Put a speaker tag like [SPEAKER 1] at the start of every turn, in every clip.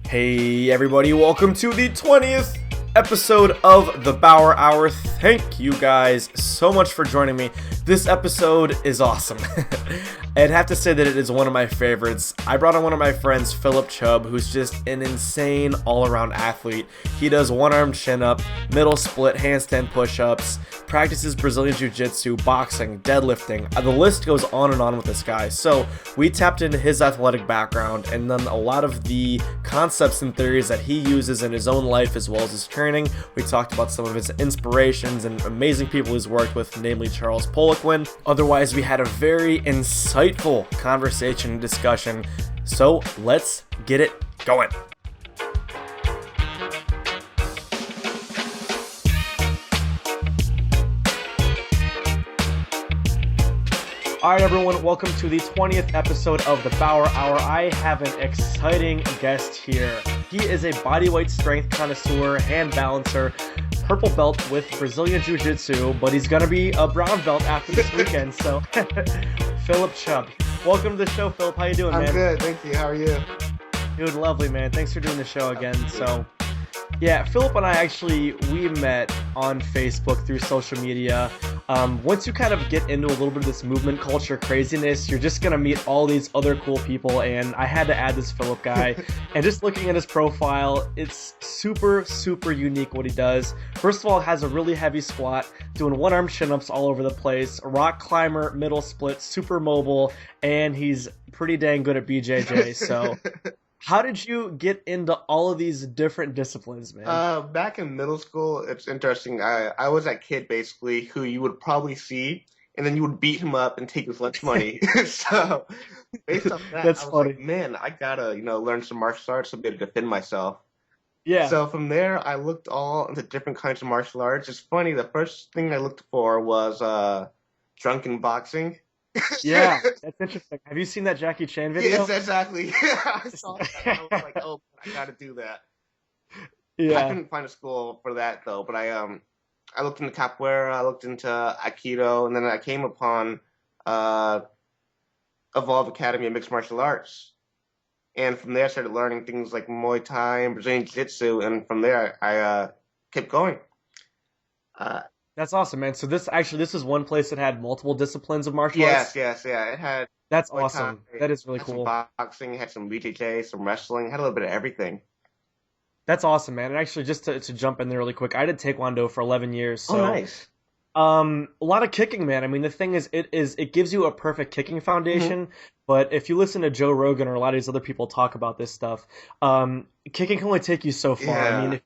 [SPEAKER 1] Hey everybody, welcome to the 20th episode of the Bauer Hour. Thank you guys so much for joining me. This episode is awesome. I'd have to say that it is one of my favorites. I brought on one of my friends, Phillip Chubb, who's just an insane all-around athlete. He does one-arm chin-up, middle split, handstand push-ups, practices Brazilian Jiu-Jitsu, boxing, deadlifting. The list goes on and on with this guy. So we tapped into his athletic background and then a lot of the concepts and theories that he uses in his own life as well as his training. We talked about some of his inspirations and amazing people he's worked with, namely 𝗕𝗱𝗆𝗆𝗆𝗆. Otherwise, we had a very insightful conversation and discussion. So let's get it going. Alright everyone, welcome to the 20th episode of the Bauer Hour. I have an exciting guest here. He is a bodyweight strength connoisseur, hand balancer, purple belt with Brazilian Jiu-Jitsu, but he's going to be a brown belt after this weekend, so Phillip Chubb. Welcome to the show, Phillip. How you doing, man?
[SPEAKER 2] I'm good, thank you. How are you?
[SPEAKER 1] Dude, lovely, man. Thanks for doing the show again. So, yeah, Phillip and I we met on Facebook through social media. Once you kind of get into a little bit of this movement culture craziness, you're just going to meet all these other cool people, and I had to add this Phillip guy. And just looking at his profile, it's super, super unique what he does. First of all, has a really heavy squat, doing one-arm chin-ups all over the place, a rock climber, middle split, super mobile, and he's pretty dang good at BJJ, so... How did you get into all of these different disciplines, man?
[SPEAKER 2] Back in middle school, it's interesting. I was that kid, basically, who you would probably see, and then you would beat him up and take his lunch money. So, based on that,
[SPEAKER 1] That's
[SPEAKER 2] I was
[SPEAKER 1] funny.
[SPEAKER 2] like, man, I gotta, learn some martial arts to be able to defend myself.
[SPEAKER 1] Yeah.
[SPEAKER 2] So from there, I looked all into different kinds of martial arts. It's funny, the first thing I looked for was drunken boxing.
[SPEAKER 1] Yeah, that's interesting. Have you seen that 𝗕𝗍𝗆𝗆𝗆 video?
[SPEAKER 2] Yes, exactly. I saw that. I was like, oh, I gotta do that. I
[SPEAKER 1] Yeah.
[SPEAKER 2] couldn't find a school for that though, but I looked into capoeira, I looked into aikido, and then I came upon Evolve Academy of Mixed Martial Arts. And from there I started learning things like Muay Thai and Brazilian Jiu-Jitsu, and from there I kept going.
[SPEAKER 1] That's awesome, man. So this is one place that had multiple disciplines of martial arts?
[SPEAKER 2] Yes, yeah. It had
[SPEAKER 1] That's
[SPEAKER 2] Muay
[SPEAKER 1] awesome.
[SPEAKER 2] Thai,
[SPEAKER 1] That is really
[SPEAKER 2] had
[SPEAKER 1] cool.
[SPEAKER 2] some boxing, it had some BJJ, some wrestling, it had a little bit of everything.
[SPEAKER 1] That's awesome, man. And actually, just to jump in there really quick, I did Taekwondo for 11 years. So,
[SPEAKER 2] Oh, nice.
[SPEAKER 1] a lot of kicking, man. I mean, the thing is, it gives you a perfect kicking foundation. But if you listen to Joe Rogan or a lot of these other people talk about this stuff, kicking can only take you so far. I mean,
[SPEAKER 2] Yeah.
[SPEAKER 1] if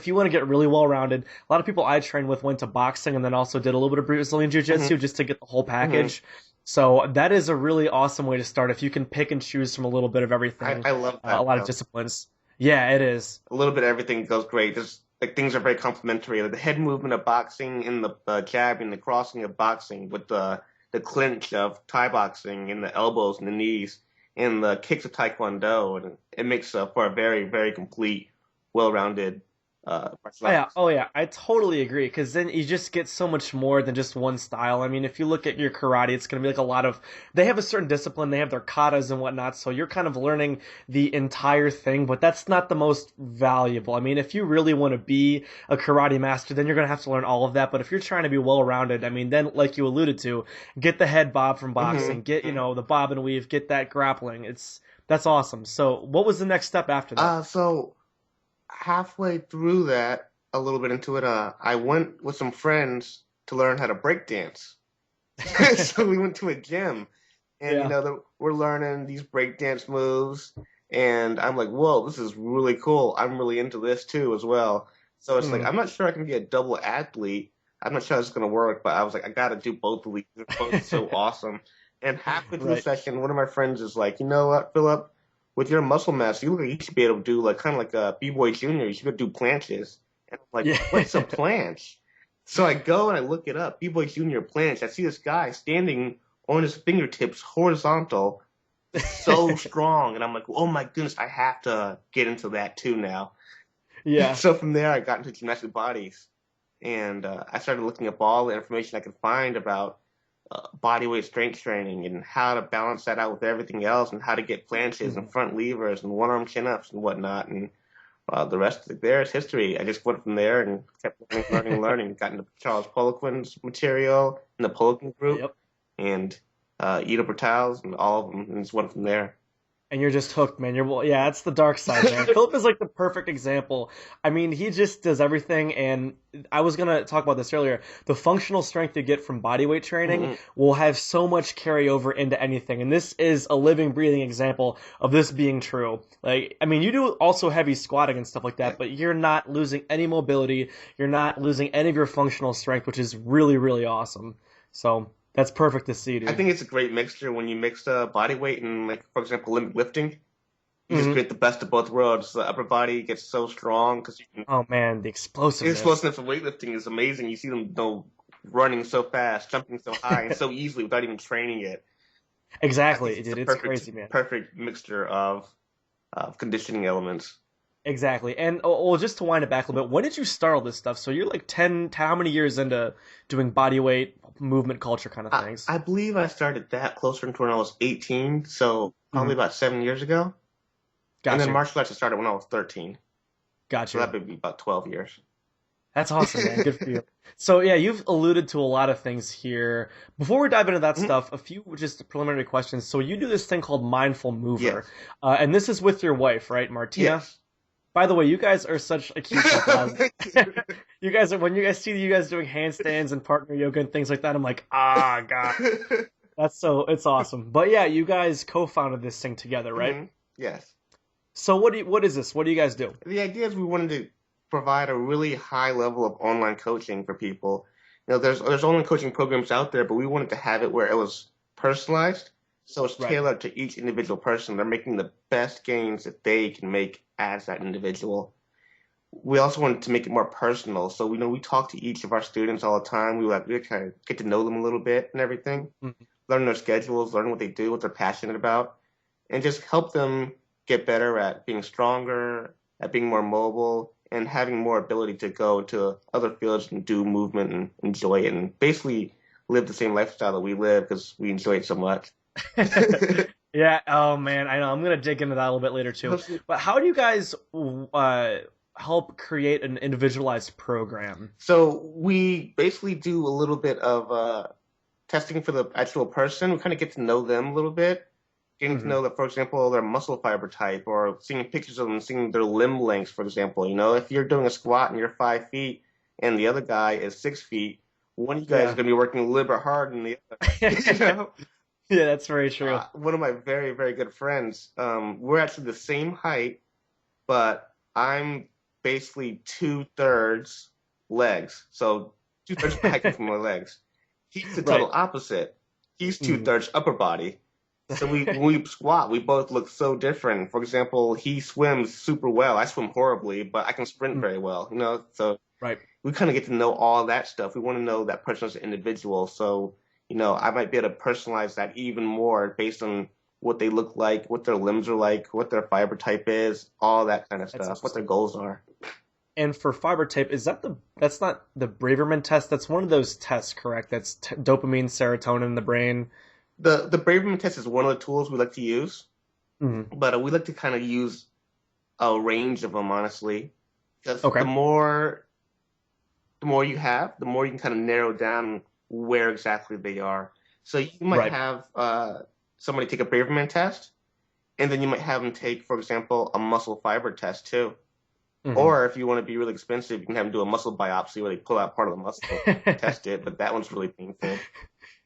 [SPEAKER 1] you want to get really well rounded, a lot of people I trained with went to boxing and then also did a little bit of Brazilian Jiu-Jitsu just to get the whole package. So that is a really awesome way to start if you can pick and choose from a little bit of everything.
[SPEAKER 2] I love that.
[SPEAKER 1] A lot of disciplines. Yeah, it is.
[SPEAKER 2] A little bit of everything goes great. Just like things are very complementary. Like the head movement of boxing and the jab and the crossing of boxing with the clinch of Thai boxing and the elbows and the knees and the kicks of Taekwondo, and it makes for a very, very complete, well-rounded martial arts.
[SPEAKER 1] Oh yeah, I totally agree. Because then you just get so much more than just one style. I mean, if you look at your karate, it's going to be like a lot of. They have a certain discipline. They have their katas and whatnot. So you're kind of learning the entire thing, but that's not the most valuable. I mean, if you really want to be a karate master, then you're going to have to learn all of that. But if you're trying to be well-rounded, I mean, then like you alluded to, get the head bob from boxing, get the bob and weave, get that grappling. That's awesome. So what was the next step after that?
[SPEAKER 2] So halfway through that, a little bit into it, I went with some friends to learn how to break dance. So we went to a gym, and
[SPEAKER 1] Yeah.
[SPEAKER 2] we're learning these break dance moves, and I'm like, whoa, this is really cool. I'm really into this too as well. So it's like I'm not sure I can be a double athlete. I'm not sure it's gonna work, but I was like, I gotta do both of these. They're both so awesome. And halfway through the
[SPEAKER 1] Right.
[SPEAKER 2] session, one of my friends is like, you know what, Phillip? With your muscle mass, you should be able to do like kind of like a B-boy junior. You should be able to do planches. And I'm like,
[SPEAKER 1] Yeah.
[SPEAKER 2] what's a planche? So I go and I look it up, B-boy junior planche. I see this guy standing on his fingertips, horizontal, so strong, and I'm like, oh my goodness, I have to get into that too now.
[SPEAKER 1] Yeah.
[SPEAKER 2] So from there, I got into gymnastic bodies, and I started looking up all the information I could find about body weight strength training and how to balance that out with everything else and how to get planches and front levers and one-arm chin-ups and whatnot. And the rest of there is history. I just went from there and kept learning. Got into 𝗕𝗏𝘆 material in the Poliquin group and 𝗕𝗏𝘀𝘆𝗆𝘆 and all of them, and just went from there.
[SPEAKER 1] And you're just hooked, man. Yeah, it's the dark side, man. Phillip is like the perfect example. I mean, he just does everything, and I was gonna talk about this earlier. The functional strength you get from bodyweight training will have so much carryover into anything, and this is a living, breathing example of this being true. Like, I mean, you do also heavy squatting and stuff like that, but you're not losing any mobility. You're not losing any of your functional strength, which is really, really awesome. So that's perfect to see, dude.
[SPEAKER 2] I think it's a great mixture when you mix body weight and, like, for example, Olympic lifting. You just get the best of both worlds. The upper body gets so strong because you can.
[SPEAKER 1] Oh man, the explosiveness.
[SPEAKER 2] The explosiveness of weightlifting is amazing. You see them running so fast, jumping so high, and so easily without even training it.
[SPEAKER 1] Exactly, dude. It's crazy, man.
[SPEAKER 2] Perfect mixture of conditioning elements.
[SPEAKER 1] Exactly. And just to wind it back a little bit, when did you start all this stuff? So you're like 10, how many years into doing bodyweight, movement culture kind of things?
[SPEAKER 2] I believe I started that closer to when I was 18, so probably about 7 years ago. Gotcha. And then martial arts I started when I was 13.
[SPEAKER 1] Gotcha.
[SPEAKER 2] So that would be about 12 years.
[SPEAKER 1] That's awesome, man. Good for you. So, yeah, you've alluded to a lot of things here. Before we dive into that stuff, a few just preliminary questions. So you do this thing called Mindful Mover.
[SPEAKER 2] Yes.
[SPEAKER 1] And this is with your wife, right, Martina?
[SPEAKER 2] Yes.
[SPEAKER 1] By the way, you guys are such a cute couple. You guys are, when you guys see you guys doing handstands and partner yoga and things like that, I'm like, God. It's awesome. But yeah, you guys co-founded this thing together, right?
[SPEAKER 2] Yes.
[SPEAKER 1] So what is this? What do you guys do?
[SPEAKER 2] The idea is we wanted to provide a really high level of online coaching for people. You know, there's online coaching programs out there, but we wanted to have it where it was personalized. So it's tailored to each individual person. They're making the best gains that they can make as that individual. We also wanted to make it more personal. So we talk to each of our students all the time. We kind of get to know them a little bit and everything, learn their schedules, learn what they do, what they're passionate about, and just help them get better at being stronger, at being more mobile, and having more ability to go into other fields and do movement and enjoy it and basically live the same lifestyle that we live because we enjoy it so much.
[SPEAKER 1] Yeah, oh man, I know. I'm going to dig into that a little bit later too. But how do you guys help create an individualized program?
[SPEAKER 2] So we basically do a little bit of testing for the actual person. We kind of get to know them a little bit, getting to know that, for example, their muscle fiber type, or seeing pictures of them, seeing their limb lengths, for example. You know, if you're doing a squat and you're 5 feet and the other guy is 6 feet, one of you guys is going to be working a little bit harder than the other. You know?
[SPEAKER 1] Yeah, that's very true.
[SPEAKER 2] One of my very, very good friends, we're actually the same height, but I'm basically 2/3 legs. So 2/3 height from my legs. He's the total opposite. He's 2/3 upper body. So when we squat, we both look so different. For example, he swims super well. I swim horribly, but I can sprint very well. You know, so we kind of get to know all that stuff. We want to know that person as an individual. So, you know, I might be able to personalize that even more based on what they look like, what their limbs are like, what their fiber type is, all that kind of stuff, what their goals are.
[SPEAKER 1] And for fiber type, that's not the Braverman test? That's one of those tests, correct? That's dopamine, serotonin in the brain.
[SPEAKER 2] The Braverman test is one of the tools we like to use, but we like to kind of use a range of them, honestly. Because the more you have, the more you can kind of narrow down where exactly they are. So you might have somebody take a Braverman test, and then you might have them take, for example, a muscle fiber test too. Or if you want to be really expensive, you can have them do a muscle biopsy where they pull out part of the muscle and test it, but that one's really painful.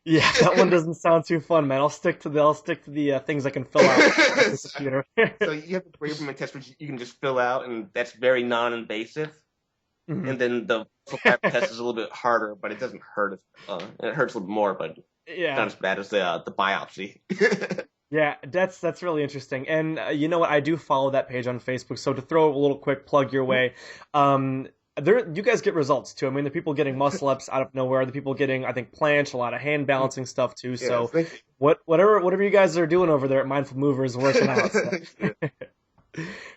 [SPEAKER 1] Yeah, that one doesn't sound too fun, man. I'll stick to the things I can fill out on the computer.
[SPEAKER 2] So you have the Braverman test, which you can just fill out, and that's very non-invasive. And then the muscle fiber test is a little bit harder, but it doesn't hurt. It hurts a little more, but not as bad as the biopsy.
[SPEAKER 1] Yeah, that's really interesting. And you know what? I do follow that page on Facebook. So to throw a little quick plug your way, you guys get results too. I mean, the people getting muscle ups out of nowhere, the people getting, I think, planche, a lot of hand balancing stuff too. So whatever you guys are doing over there at Mindful Mover is working out. So.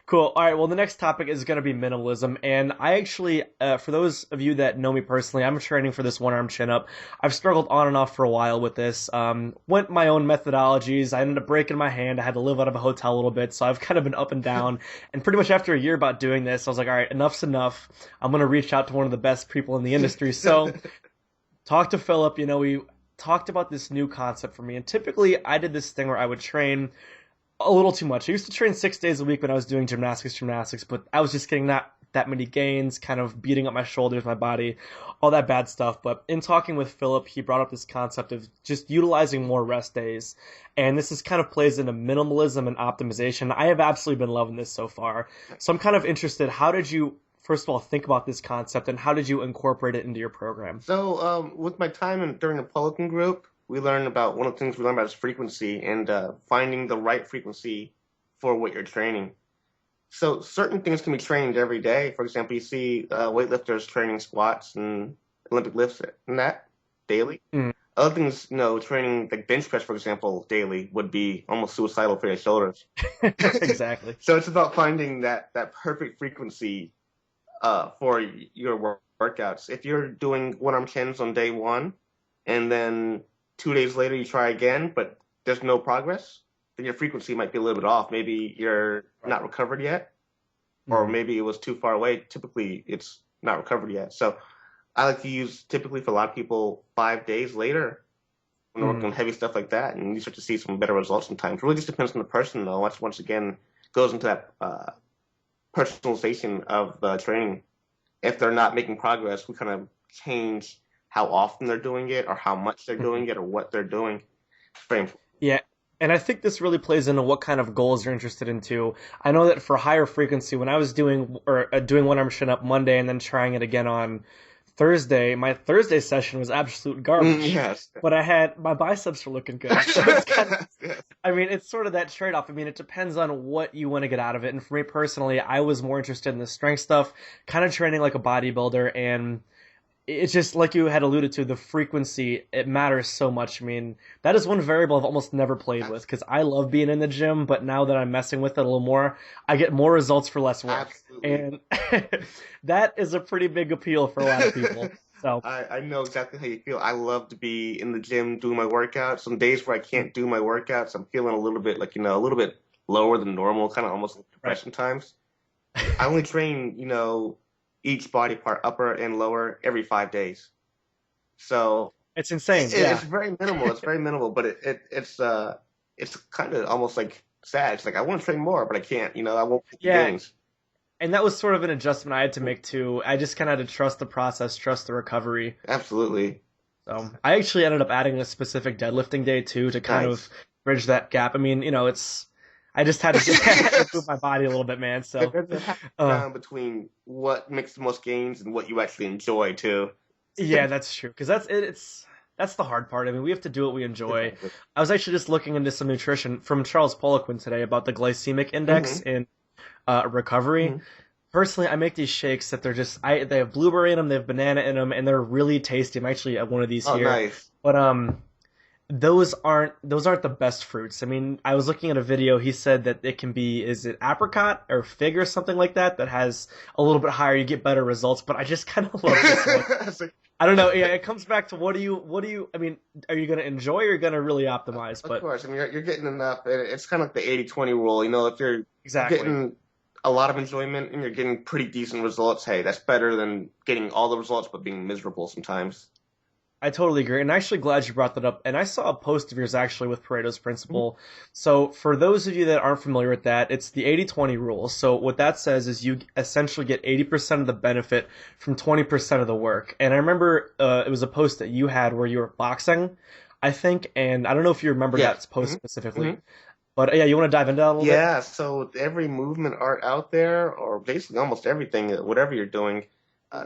[SPEAKER 1] Cool. All right. Well, the next topic is going to be minimalism. And I actually, for those of you that know me personally, I'm training for this one arm chin up. I've struggled on and off for a while with this. Went my own methodologies. I ended up breaking my hand. I had to live out of a hotel a little bit. So I've kind of been up and down. And pretty much after a year about doing this, I was like, all right, enough's enough. I'm going to reach out to one of the best people in the industry. So talk to Phillip. We talked about this new concept for me. And typically I did this thing where I would train a little too much. I used to train 6 days a week when I was doing gymnastics, but I was just getting not that many gains, kind of beating up my shoulders, my body, all that bad stuff. But in talking with Phillip, he brought up this concept of just utilizing more rest days. And this is kind of plays into minimalism and optimization. I have absolutely been loving this so far. So I'm kind of interested, how did you, first of all, think about this concept and how did you incorporate it into your program?
[SPEAKER 2] So with my time during the Pelican group, we learned about one of the things we learned about is frequency and finding the right frequency for what you're training. So certain things can be trained every day. For example, you see weightlifters training squats and Olympic lifts and that daily. Other things, training like bench press, for example, daily would be almost suicidal for your shoulders.
[SPEAKER 1] Exactly.
[SPEAKER 2] So it's about finding that perfect frequency for your workouts. If you're doing one-arm chins on day one, and then 2 days later you try again, but there's no progress, then your frequency might be a little bit off. Maybe you're not recovered yet, or maybe it was too far away. Typically, it's not recovered yet. So I like to use, typically for a lot of people, 5 days later when they're working on heavy stuff like that, and you start to see some better results sometimes. It really just depends on the person, though. Once again, goes into that personalization of the training. If they're not making progress, we kind of change how often they're doing it or how much they're doing it or what they're doing. It's very important.
[SPEAKER 1] Yeah, and I think this really plays into what kind of goals you're interested in too. I know that for higher frequency, when I was doing one arm chin up Monday and then trying it again on Thursday, my Thursday session was absolute garbage.
[SPEAKER 2] Yes.
[SPEAKER 1] But my biceps were looking good. So it's kind of, yes. I mean, it's sort of that trade-off. I mean, it depends on what you want to get out of it. And for me personally, I was more interested in the strength stuff, kind of training like a bodybuilder, and it's just like you had alluded to, the frequency, it matters so much. I mean, that is one variable I've almost never played with because I love being in the gym, but now that I'm messing with it a little more, I get more results for less work. Absolutely. And that is a pretty big appeal for a lot of people. So
[SPEAKER 2] I know exactly how you feel. I love to be in the gym doing my workouts. Some days where I can't do my workouts, I'm feeling a little bit a little bit lower than normal, kind of almost like depression times. I only train, each body part, upper and lower, every 5 days. So
[SPEAKER 1] it's insane.
[SPEAKER 2] It's very minimal. It's very minimal, but it's kind of almost like sad. It's like I want to train more, but I can't. I won't get the gains.
[SPEAKER 1] And that was sort of an adjustment I had to make too. I just kind of had to trust the process, trust the recovery.
[SPEAKER 2] Absolutely.
[SPEAKER 1] So I actually ended up adding a specific deadlifting day too to kind of bridge that gap. I mean, I just had to move my body a little bit, man. So
[SPEAKER 2] there's a between what makes the most gains and what you actually enjoy too.
[SPEAKER 1] Yeah, that's true. Because that's the hard part. I mean, we have to do what we enjoy. Exactly. I was actually just looking into some nutrition from 𝗕𝗚𝗄𝘀 today about the glycemic index in recovery. Personally, I make these shakes that they're just they have blueberry in them, they have banana in them, and they're really tasty. I'm actually at one of these here.
[SPEAKER 2] Nice.
[SPEAKER 1] But those aren't the best fruits. I mean, I was looking at a video. He said that it can be, is it apricot or fig or something like that has a little bit higher. You get better results. But I just kind of love this one. I don't know. Yeah, it comes back to what do you? I mean, are you going to enjoy or are you going to really optimize?
[SPEAKER 2] Of course. I mean, you're getting enough. It's kind of like the 80-20 rule. If you're getting a lot of enjoyment and you're getting pretty decent results, hey, that's better than getting all the results but being miserable sometimes.
[SPEAKER 1] I totally agree, and I'm actually glad you brought that up. And I saw a post of yours actually with Pareto's principle. So for those of you that aren't familiar with that, it's the 80-20 rule. So what that says is you essentially get 80% of the benefit from 20% of the work. And I remember it was a post that you had where you were boxing, I think, and I don't know if you remember that post specifically. But yeah, you want to dive into that a little bit?
[SPEAKER 2] Yeah, so every movement art out there, or basically almost everything, whatever you're doing,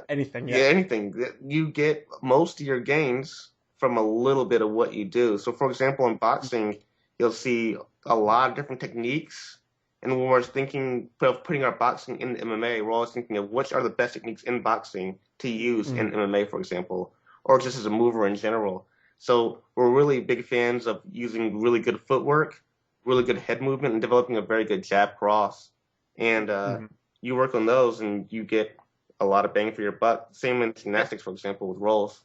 [SPEAKER 1] anything,
[SPEAKER 2] anything. You get most of your gains from a little bit of what you do. So, for example, in boxing, you'll see a lot of different techniques. And when we're thinking of putting our boxing in MMA, we're always thinking of which are the best techniques in boxing to use in MMA, for example, or just as a mover in general. So we're really big fans of using really good footwork, really good head movement, and developing a very good jab cross. and you work on those, and you get a lot of bang for your buck. Same in gymnastics, for example, with rolls.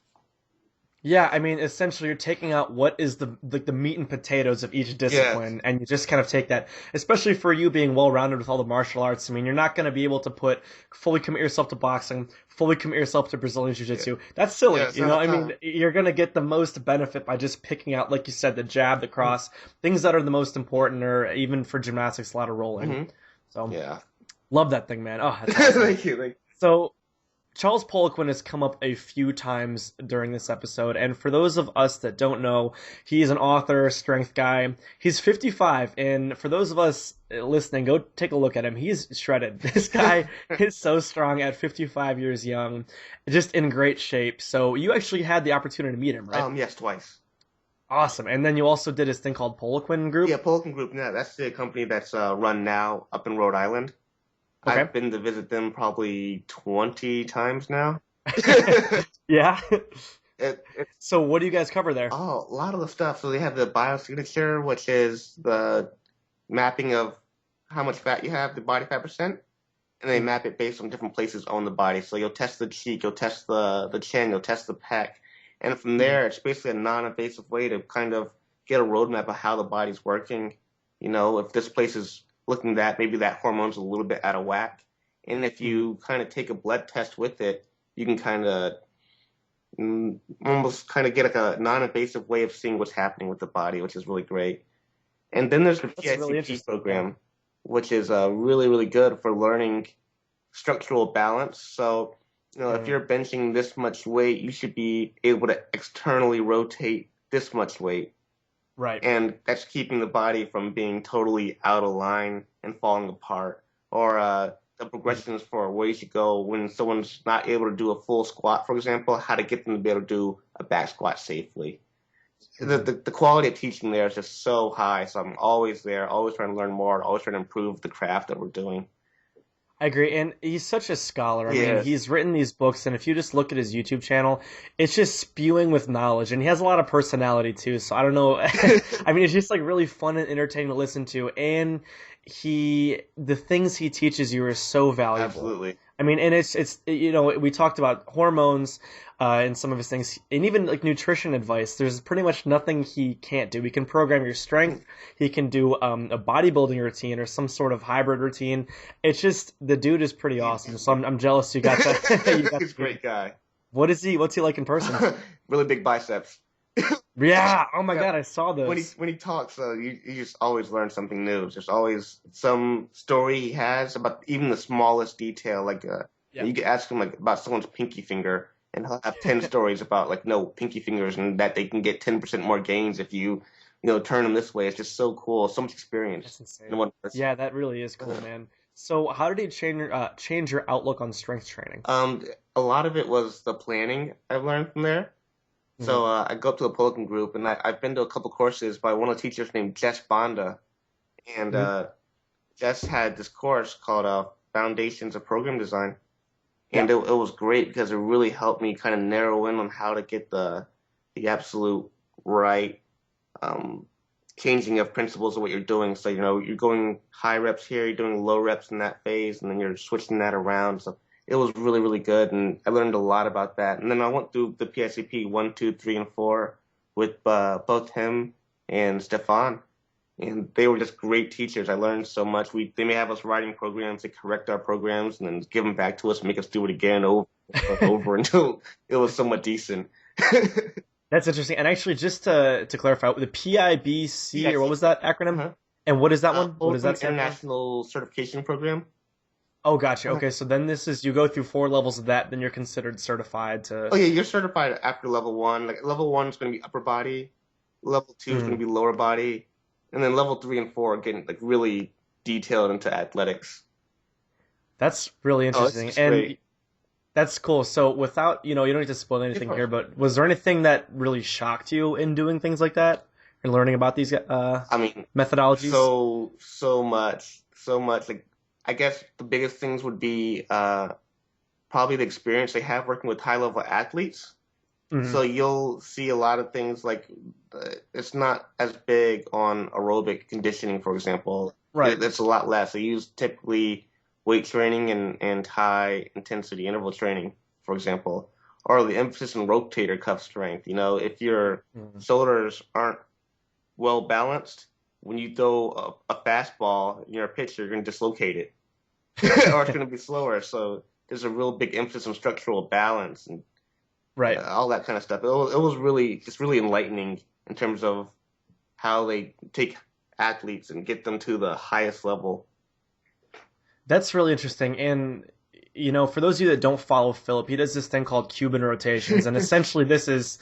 [SPEAKER 1] Yeah, I mean, essentially, you're taking out what is the meat and potatoes of each discipline, and you just kind of take that. Especially for you being well-rounded with all the martial arts. I mean, you're not going to be able to fully commit yourself to boxing, fully commit yourself to Brazilian Jiu-Jitsu. Yeah. That's silly, you know. I mean, you're going to get the most benefit by just picking out, like you said, the jab, the cross, things that are the most important, or even for gymnastics, a lot of rolling. So,
[SPEAKER 2] yeah,
[SPEAKER 1] love that thing, man. Oh, that's awesome.
[SPEAKER 2] Thank you.
[SPEAKER 1] So, 𝗕𝗏𝘆 has come up a few times during this episode, and for those of us that don't know, he's an author, strength guy. He's 55, and for those of us listening, go take a look at him. He's shredded. This guy is so strong at 55 years young, just in great shape. So you actually had the opportunity to meet him, right?
[SPEAKER 2] Yes, twice.
[SPEAKER 1] Awesome. And then you also did his thing called 𝗏𝘆 Group?
[SPEAKER 2] Yeah, 𝗏𝘆 Group. Yeah, that's the company that's run now up in Rhode Island. Okay. I've been to visit them probably 20 times now.
[SPEAKER 1] Yeah? So what do you guys cover there?
[SPEAKER 2] Oh, a lot of the stuff. So they have the 𝗕𝗏𝘀𝗀𝗁, which is the mapping of how much fat you have, the body fat percent. And they map it based on different places on the body. So you'll test the cheek, you'll test the chin, you'll test the pec. And from there, it's basically a non-invasive way to kind of get a roadmap of how the body's working. You know, if this place is looking that maybe that hormone's a little bit out of whack. And if you kind of take a blood test with it, you can kind of almost kind of get like a non-invasive way of seeing what's happening with the body, which is really great. And then there's the 𝗕𝗏𝘀𝗀𝘆 program, which is really, really good for learning structural balance. So, you know, if you're benching this much weight, you should be able to externally rotate this much weight.
[SPEAKER 1] Right.
[SPEAKER 2] And that's keeping the body from being totally out of line and falling apart. Or the progressions for where you should go when someone's not able to do a full squat, for example, how to get them to be able to do a back squat safely. The quality of teaching there is just so high, so I'm always there, always trying to learn more, always trying to improve the craft that we're doing.
[SPEAKER 1] I agree, and he's such a scholar. I mean, he's written these books, and if you just look at his YouTube channel, it's just spewing with knowledge, and he has a lot of personality, too, so I don't know. I mean, it's just, like, really fun and entertaining to listen to, and the things he teaches you are so valuable.
[SPEAKER 2] Absolutely.
[SPEAKER 1] I mean, and it's you know, we talked about hormones and some of his things, and even like nutrition advice. There's pretty much nothing he can't do. He can program your strength. He can do a bodybuilding routine or some sort of hybrid routine. It's just the dude is pretty awesome. So I'm jealous you got that.
[SPEAKER 2] He's a great guy.
[SPEAKER 1] What's he like in person?
[SPEAKER 2] Really big biceps.
[SPEAKER 1] Yeah. Oh my God, I saw those.
[SPEAKER 2] When he talks, you just always learn something new. There's always some story he has about even the smallest detail. Like you could ask him like about someone's pinky finger, and he'll have 10 stories about like pinky fingers and that they can get 10% more gains if you turn them this way. It's just so cool. So much experience.
[SPEAKER 1] That's insane. Yeah, that really is cool, man. So how did he change your outlook on strength training?
[SPEAKER 2] A lot of it was the planning I've learned from there. So I go up to the 𝗏𝘆 Group, and I've been to a couple courses by one of the teachers named 𝗕𝗏𝘆, and Jess had this course called Foundations of Program Design, and it was great because it really helped me kind of narrow in on how to get the absolute right changing of principles of what you're doing. So you're going high reps here, you're doing low reps in that phase, and then you're switching that around. So it was really, really good, and I learned a lot about that. And then I went through the 𝗕𝗏𝘀𝘀𝘆 1, 2, 3, and 4 with both him and Stefan, and they were just great teachers. I learned so much. They may have us writing programs to correct our programs and then give them back to us and make us do it again over and over until it was somewhat decent.
[SPEAKER 1] That's interesting. And actually, just to clarify, the PIBC, or what was that acronym? And what is that one? What is that?
[SPEAKER 2] International Certification Program.
[SPEAKER 1] Oh, gotcha. Okay, so then you go through 4 levels of that, then you're considered certified to...
[SPEAKER 2] Oh, yeah, you're certified after level 1. Like, level 1 is going to be upper body, level 2 is going to be lower body, and then level 3 and 4 are getting, like, really detailed into athletics.
[SPEAKER 1] That's really interesting.
[SPEAKER 2] It's great.
[SPEAKER 1] That's cool. So without, you don't need to spoil anything here, but was there anything that really shocked you in doing things like that? And learning about these methodologies?
[SPEAKER 2] So much. Like, I guess the biggest things would be probably the experience they have working with high-level athletes. So you'll see a lot of things like it's not as big on aerobic conditioning, for example.
[SPEAKER 1] Right.
[SPEAKER 2] It's a lot less. They use typically weight training and high intensity interval training, for example, or the emphasis on rotator cuff strength. If your shoulders aren't well balanced, when you throw a fastball in your pitch, you're going to dislocate it, or it's going to be slower. So there's a real big emphasis on structural balance and
[SPEAKER 1] Right.
[SPEAKER 2] all that kind of stuff. It's really enlightening in terms of how they take athletes and get them to the highest level.
[SPEAKER 1] That's really interesting. And, for those of you that don't follow Phillip, he does this thing called Cuban Rotations. And essentially this is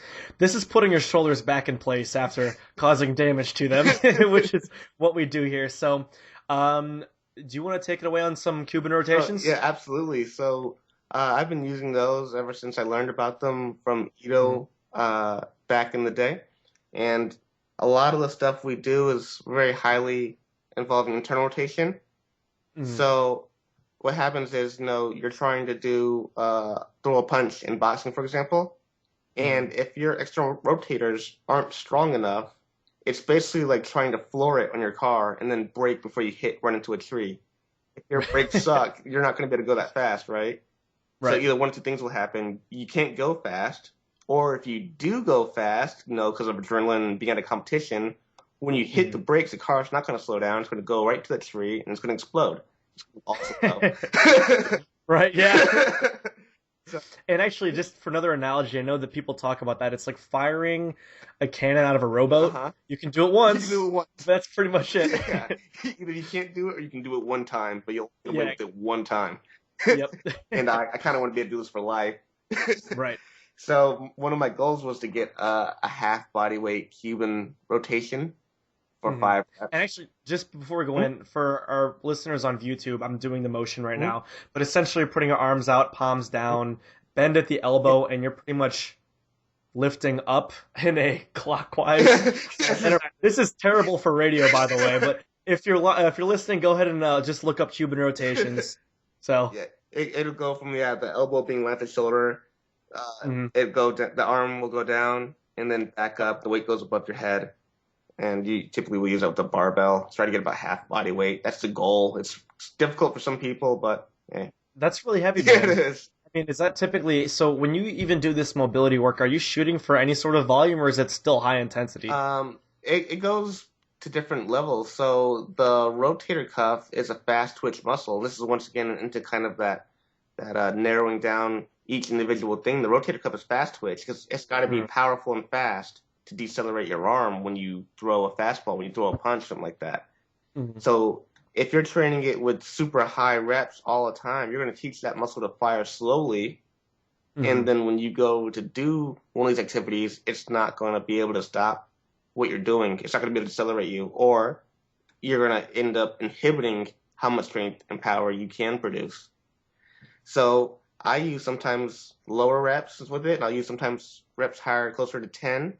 [SPEAKER 1] putting your shoulders back in place after causing damage to them, which is what we do here. So do you want to take it away on some Cuban Rotations?
[SPEAKER 2] Yeah, absolutely. So I've been using those ever since I learned about them from Ito back in the day. And a lot of the stuff we do is very highly involving internal rotation. So what happens is, you're trying to do throw a punch in boxing, for example, and if your external rotators aren't strong enough, it's basically like trying to floor it on your car and then brake before you run into a tree. If your brakes suck, you're not going to be able to go that fast, right? So either one of two things will happen. You can't go fast, or if you do go fast, because of adrenaline and being at a competition, when you hit the brakes, the car's not going to slow down. It's going to go right to the tree, and it's going to explode. It's going to also go.
[SPEAKER 1] Right, yeah. And actually, just for another analogy, I know that people talk about that. It's like firing a cannon out of a rowboat. You can do it once. That's pretty much it.
[SPEAKER 2] Yeah. Either you can't do it, or you can do it one time, but you'll win with it one time.
[SPEAKER 1] Yep.
[SPEAKER 2] And I kind of want to be able to do this for life.
[SPEAKER 1] Right.
[SPEAKER 2] So one of my goals was to get a half body weight Cuban rotation for 5 reps.
[SPEAKER 1] And actually, just before we go in, for our listeners on YouTube, I'm doing the motion right now. But essentially, you're putting your arms out, palms down, bend at the elbow, and you're pretty much lifting up in a clockwise. And this is terrible for radio, by the way. But if you're listening, go ahead and just look up Cuban Rotations. So
[SPEAKER 2] yeah, it'll go from the elbow being left the shoulder. The arm will go down and then back up. The weight goes above your head, and you typically will use it with the barbell. Try to get about half body weight. That's the goal. It's difficult for some people, but
[SPEAKER 1] that's really heavy. Man.
[SPEAKER 2] Yeah, it is.
[SPEAKER 1] I mean, is that typically so? When you even do this mobility work, are you shooting for any sort of volume, or is it still high intensity?
[SPEAKER 2] It goes to different levels. So the rotator cuff is a fast twitch muscle. This is once again into kind of that narrowing down each individual thing. The rotator cuff is fast twitch because it's got to be powerful and fast to decelerate your arm when you throw a fastball, when you throw a punch, something like that. So if you're training it with super high reps all the time, you're going to teach that muscle to fire slowly. And then when you go to do one of these activities, it's not going to be able to stop what you're doing. It's not going to be able to accelerate you, or you're going to end up inhibiting how much strength and power you can produce. So I use sometimes lower reps with it, and I'll use sometimes reps higher, closer to 10.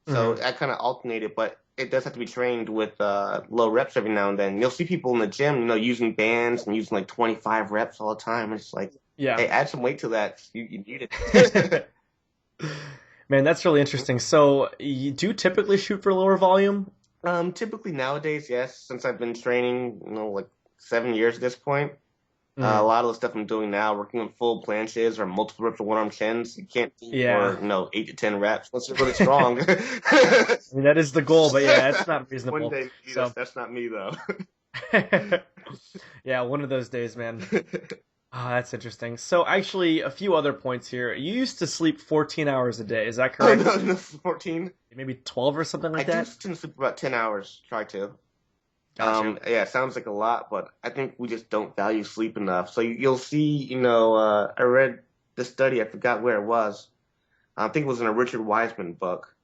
[SPEAKER 2] So I kind of alternate it, but it does have to be trained with low reps every now and then. You'll see people in the gym, using bands and using like 25 reps all the time. And it's like, hey, add some weight to that. You need it.
[SPEAKER 1] Man, that's really interesting. So you do typically shoot for lower volume?
[SPEAKER 2] Typically nowadays, yes. Since I've been training, like 7 years at this point. A lot of the stuff I'm doing now, working on full planches or multiple reps of one-arm chins, you can't do more, 8 to 10 reps unless you're really strong.
[SPEAKER 1] I mean, that is the goal, but it's not reasonable.
[SPEAKER 2] One day, that's not me, though.
[SPEAKER 1] Yeah, one of those days, man. Oh, that's interesting. So actually, a few other points here. You used to sleep 14 hours a day. Is that correct?
[SPEAKER 2] No, 14.
[SPEAKER 1] Maybe 12 or something like that?
[SPEAKER 2] I just tend to sleep about 10 hours. Try to.
[SPEAKER 1] Gotcha.
[SPEAKER 2] It sounds like a lot, but I think we just don't value sleep enough. So you'll see, I read the study, I forgot where it was. I think it was in a Richard Wiseman book,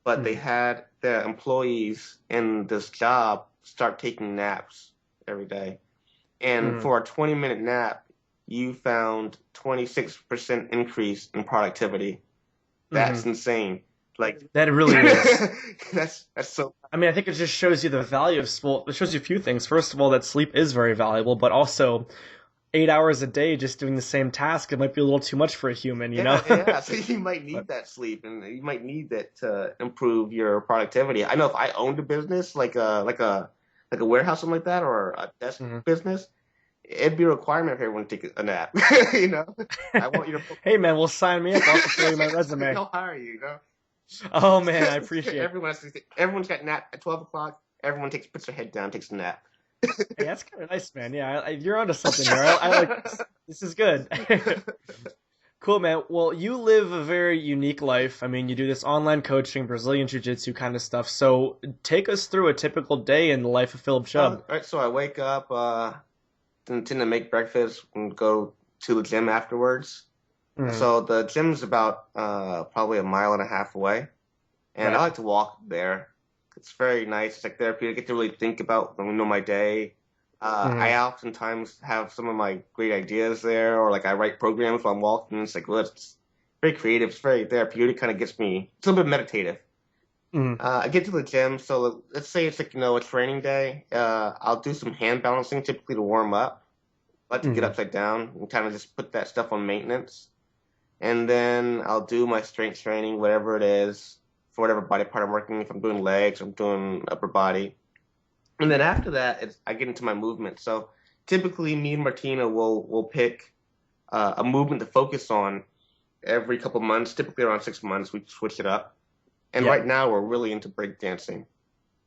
[SPEAKER 2] but they had their employees in this job start taking naps every day. And for a 20-minute nap, you found 26% increase in productivity. That's insane. Like
[SPEAKER 1] that really is.
[SPEAKER 2] That's so.
[SPEAKER 1] I mean, I think it just shows you the value of sleep. It shows you a few things. First of all, that sleep is very valuable, but also 8 hours a day just doing the same task, it might be a little too much for a human, you know?
[SPEAKER 2] Yeah, so you might need that sleep, and you might need that to improve your productivity. I know if I owned a business like a warehouse, something like that, or a desk business, it'd be a requirement for everyone to take a nap. You know, I want you to.
[SPEAKER 1] Hey man, well sign me up. I'll throw you my resume.
[SPEAKER 2] They'll hire you. You know.
[SPEAKER 1] Oh man, I appreciate it.
[SPEAKER 2] Everyone's got nap at 12 o'clock. Everyone puts their head down, takes a nap.
[SPEAKER 1] Hey, that's kind of nice, man. Yeah, you're onto something here. I like this. This is good. Cool, man. Well, you live a very unique life. I mean, you do this online coaching, Brazilian Jiu-Jitsu kind of stuff. So take us through a typical day in the life of Phillip Chubb.
[SPEAKER 2] All right, so I wake up, tend to make breakfast and go to the gym afterwards.
[SPEAKER 1] Mhm.
[SPEAKER 2] So the gym's about probably a mile and a half away, and
[SPEAKER 1] Right.
[SPEAKER 2] I like to walk there. It's very nice. It's like therapeutic. I get to really think about, my day. I oftentimes have some of my great ideas there, or like I write programs while I'm walking. It's like, well, it's very creative. It's very therapeutic. Kind of gets me. It's a little bit meditative.
[SPEAKER 1] Mhm.
[SPEAKER 2] I get to the gym. So let's say it's like a training day. I'll do some hand balancing typically to warm up. I like to get
[SPEAKER 1] Mhm.
[SPEAKER 2] upside down and kind of just put that stuff on maintenance. And then I'll do my strength training, whatever it is, for whatever body part I'm working. If I'm doing legs, I'm doing upper body. And then after that, I get into my movement. So typically, me and Martina will pick a movement to focus on every couple months. Typically, around 6 months, we switch it up. And
[SPEAKER 1] Yep.
[SPEAKER 2] right now, we're really into breakdancing.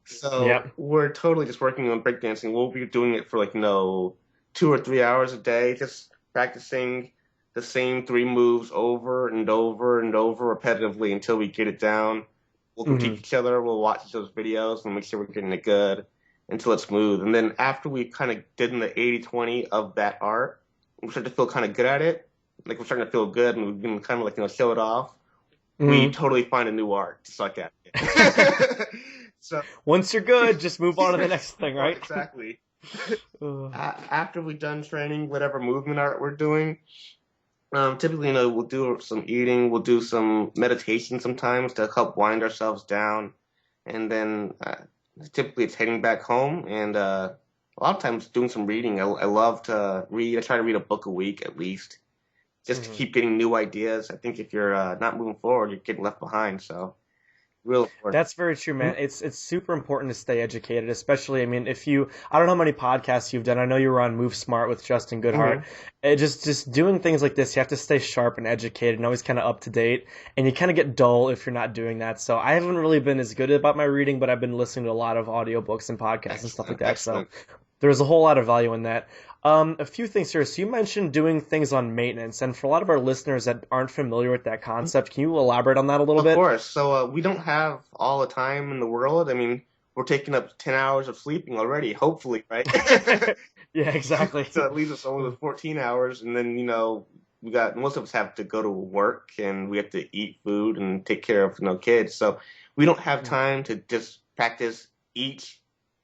[SPEAKER 2] So
[SPEAKER 1] Yep.
[SPEAKER 2] we're totally just working on breakdancing. We'll be doing it for 2 or 3 hours a day, just practicing the same 3 moves over and over and over repetitively until we get it down. We'll critique each other. We'll watch each other's videos and make sure we're getting it good until it's smooth. And then after we kind of did in the 80-20 of that art, we start to feel kind of good at it. Like we're starting to feel good and we can kind of show it off. We totally find a new art to suck at. So
[SPEAKER 1] Once you're good, just move on to the next thing, right?
[SPEAKER 2] Exactly.
[SPEAKER 1] Ugh.
[SPEAKER 2] After we've done training, whatever movement art we're doing, typically, we'll do some eating, we'll do some meditation sometimes to help wind ourselves down, and then typically it's heading back home, and a lot of times doing some reading. I love to read. I try to read a book a week at least, just to keep getting new ideas. I think if you're not moving forward, you're getting left behind. So, real important.
[SPEAKER 1] That's very true, man. It's super important to stay educated, especially, I mean, I don't know how many podcasts you've done. I know you were on Move Smart with Justin Goodhart. Just doing things like this, you have to stay sharp and educated and always kind of up to date, and you kind of get dull if you're not doing that. So I haven't really been as good about my reading, but I've been listening to a lot of audiobooks and podcasts and stuff like that.
[SPEAKER 2] Excellent.
[SPEAKER 1] So there's a whole lot of value in that. A few things here. So you mentioned doing things on maintenance, and for a lot of our listeners that aren't familiar with that concept, can you elaborate on that a little bit?
[SPEAKER 2] Of course. So we don't have all the time in the world. I mean, we're taking up 10 hours of sleeping already, hopefully, right?
[SPEAKER 1] Yeah, exactly.
[SPEAKER 2] So it leaves us only with 14 hours, and then, most of us have to go to work, and we have to eat food and take care of, kids. So we don't have time to just practice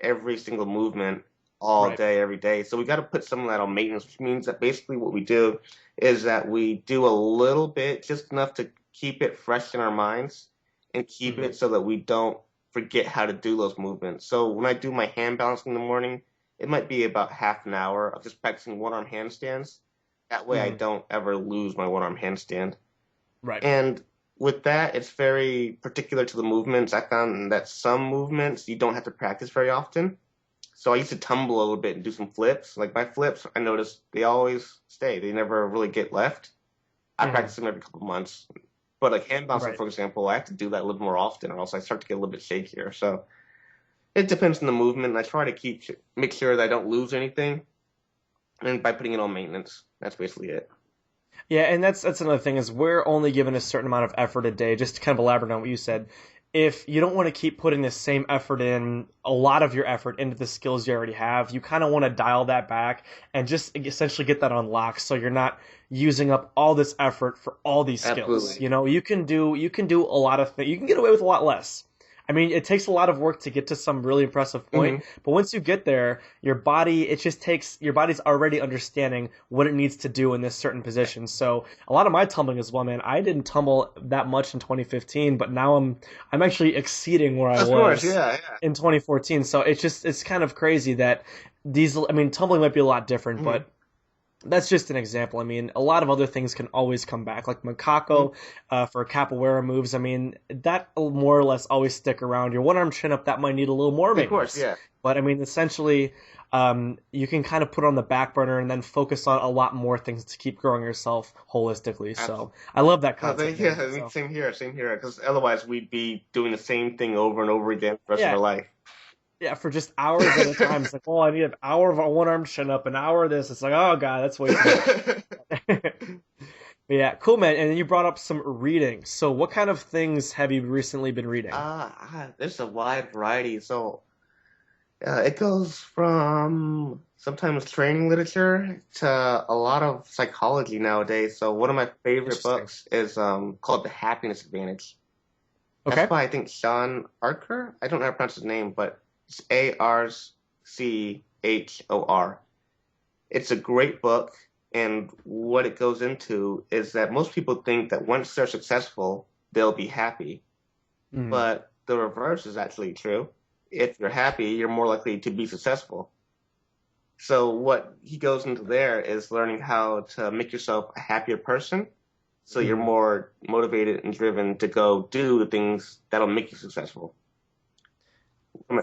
[SPEAKER 2] every single movement all
[SPEAKER 1] Right.
[SPEAKER 2] day, every day. So we got to put some of that on maintenance, which means that basically what we do is that we do a little bit, just enough to keep it fresh in our minds and keep it so that we don't forget how to do those movements. So when I do my hand balancing in the morning, it might be about half an hour of just practicing one-arm handstands. That way I don't ever lose my one-arm handstand.
[SPEAKER 1] Right.
[SPEAKER 2] And with that, it's very particular to the movements. I found that some movements you don't have to practice very often. So I used to tumble a little bit and do some flips. Like my flips, I noticed they always stay. They never really get left. I practice them every couple of months. But like hand balancing, for example, I have to do that a little more often or else I start to get a little bit shakier. So it depends on the movement. I try to make sure that I don't lose anything. And by putting it on maintenance, that's basically it.
[SPEAKER 1] Yeah, and that's another thing is we're only given a certain amount of effort a day, just to kind of elaborate on what you said. If you don't want to keep putting the same effort in, a lot of your effort into the skills you already have, you kind of want to dial that back and just essentially get that unlocked so you're not using up all this effort for all these skills.
[SPEAKER 2] Absolutely.
[SPEAKER 1] You can do a lot of things. You can get away with a lot less. I mean, it takes a lot of work to get to some really impressive point, but once you get there, your body's already understanding what it needs to do in this certain position. So a lot of my tumbling as well, man, I didn't tumble that much in 2015, but now I'm actually exceeding where I was in 2014. So it's kind of crazy that tumbling might be a lot different, but That's just an example. I mean, a lot of other things can always come back, like 𝗕𝗂𝗀𝗀𝗆 for capoeira moves. I mean, that will more or less always stick around. Your one-arm chin-up, that might need a little more
[SPEAKER 2] Of course,
[SPEAKER 1] maintenance.
[SPEAKER 2] yeah.
[SPEAKER 1] But, I mean, essentially, you can kind of put it on the back burner and then focus on a lot more things to keep growing yourself holistically. So I love that concept.
[SPEAKER 2] Yeah,
[SPEAKER 1] So,
[SPEAKER 2] same here. Because otherwise we'd be doing the same thing over and over again for the rest of
[SPEAKER 1] yeah,
[SPEAKER 2] our life.
[SPEAKER 1] yeah, for just hours at a time. It's like, oh, I need an hour of a one-arm chin-up, an hour of this. It's like, oh, God, that's way too much. But yeah, cool, man. And then you brought up some reading. So what kind of things have you recently been reading?
[SPEAKER 2] There's a wide variety. So it goes from sometimes training literature to a lot of psychology nowadays. So one of my favorite
[SPEAKER 1] Interesting.
[SPEAKER 2] books is called The Happiness Advantage.
[SPEAKER 1] Okay.
[SPEAKER 2] That's by, I think, Sean Archer. I don't know how to pronounce his name, but it's 𝗕𝗔𝗱𝘆𝗆𝗆. It's a great book, and what it goes into is that most people think that once they're successful, they'll be happy.
[SPEAKER 1] Mhm.
[SPEAKER 2] But the reverse is actually true. If you're happy, you're more likely to be successful. So what he goes into there is learning how to make yourself a happier person, so you're
[SPEAKER 1] Mhm.
[SPEAKER 2] more motivated and driven to go do the things that'll make you successful.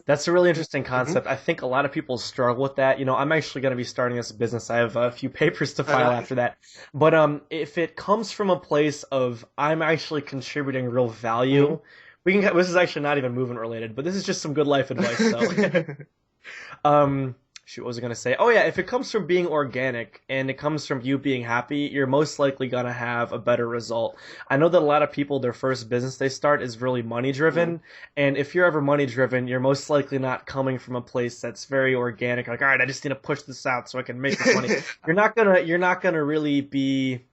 [SPEAKER 1] That's a really interesting concept. I think a lot of people struggle with that. You know, I'm actually going to be starting this business. I have a few papers to file
[SPEAKER 2] nice.
[SPEAKER 1] after that. But if it comes from a place of I'm actually contributing real value, we can. This is actually not even movement related, but this is just some good life advice. So, shoot, what was I going to say? Oh yeah, if it comes from being organic and it comes from you being happy, you're most likely going to have a better result. I know that a lot of people, their first business they start is really money driven. And if you're ever money driven, you're most likely not coming from a place that's very organic. Like, all right, I just need to push this out so I can make this money. You're not gonna really be.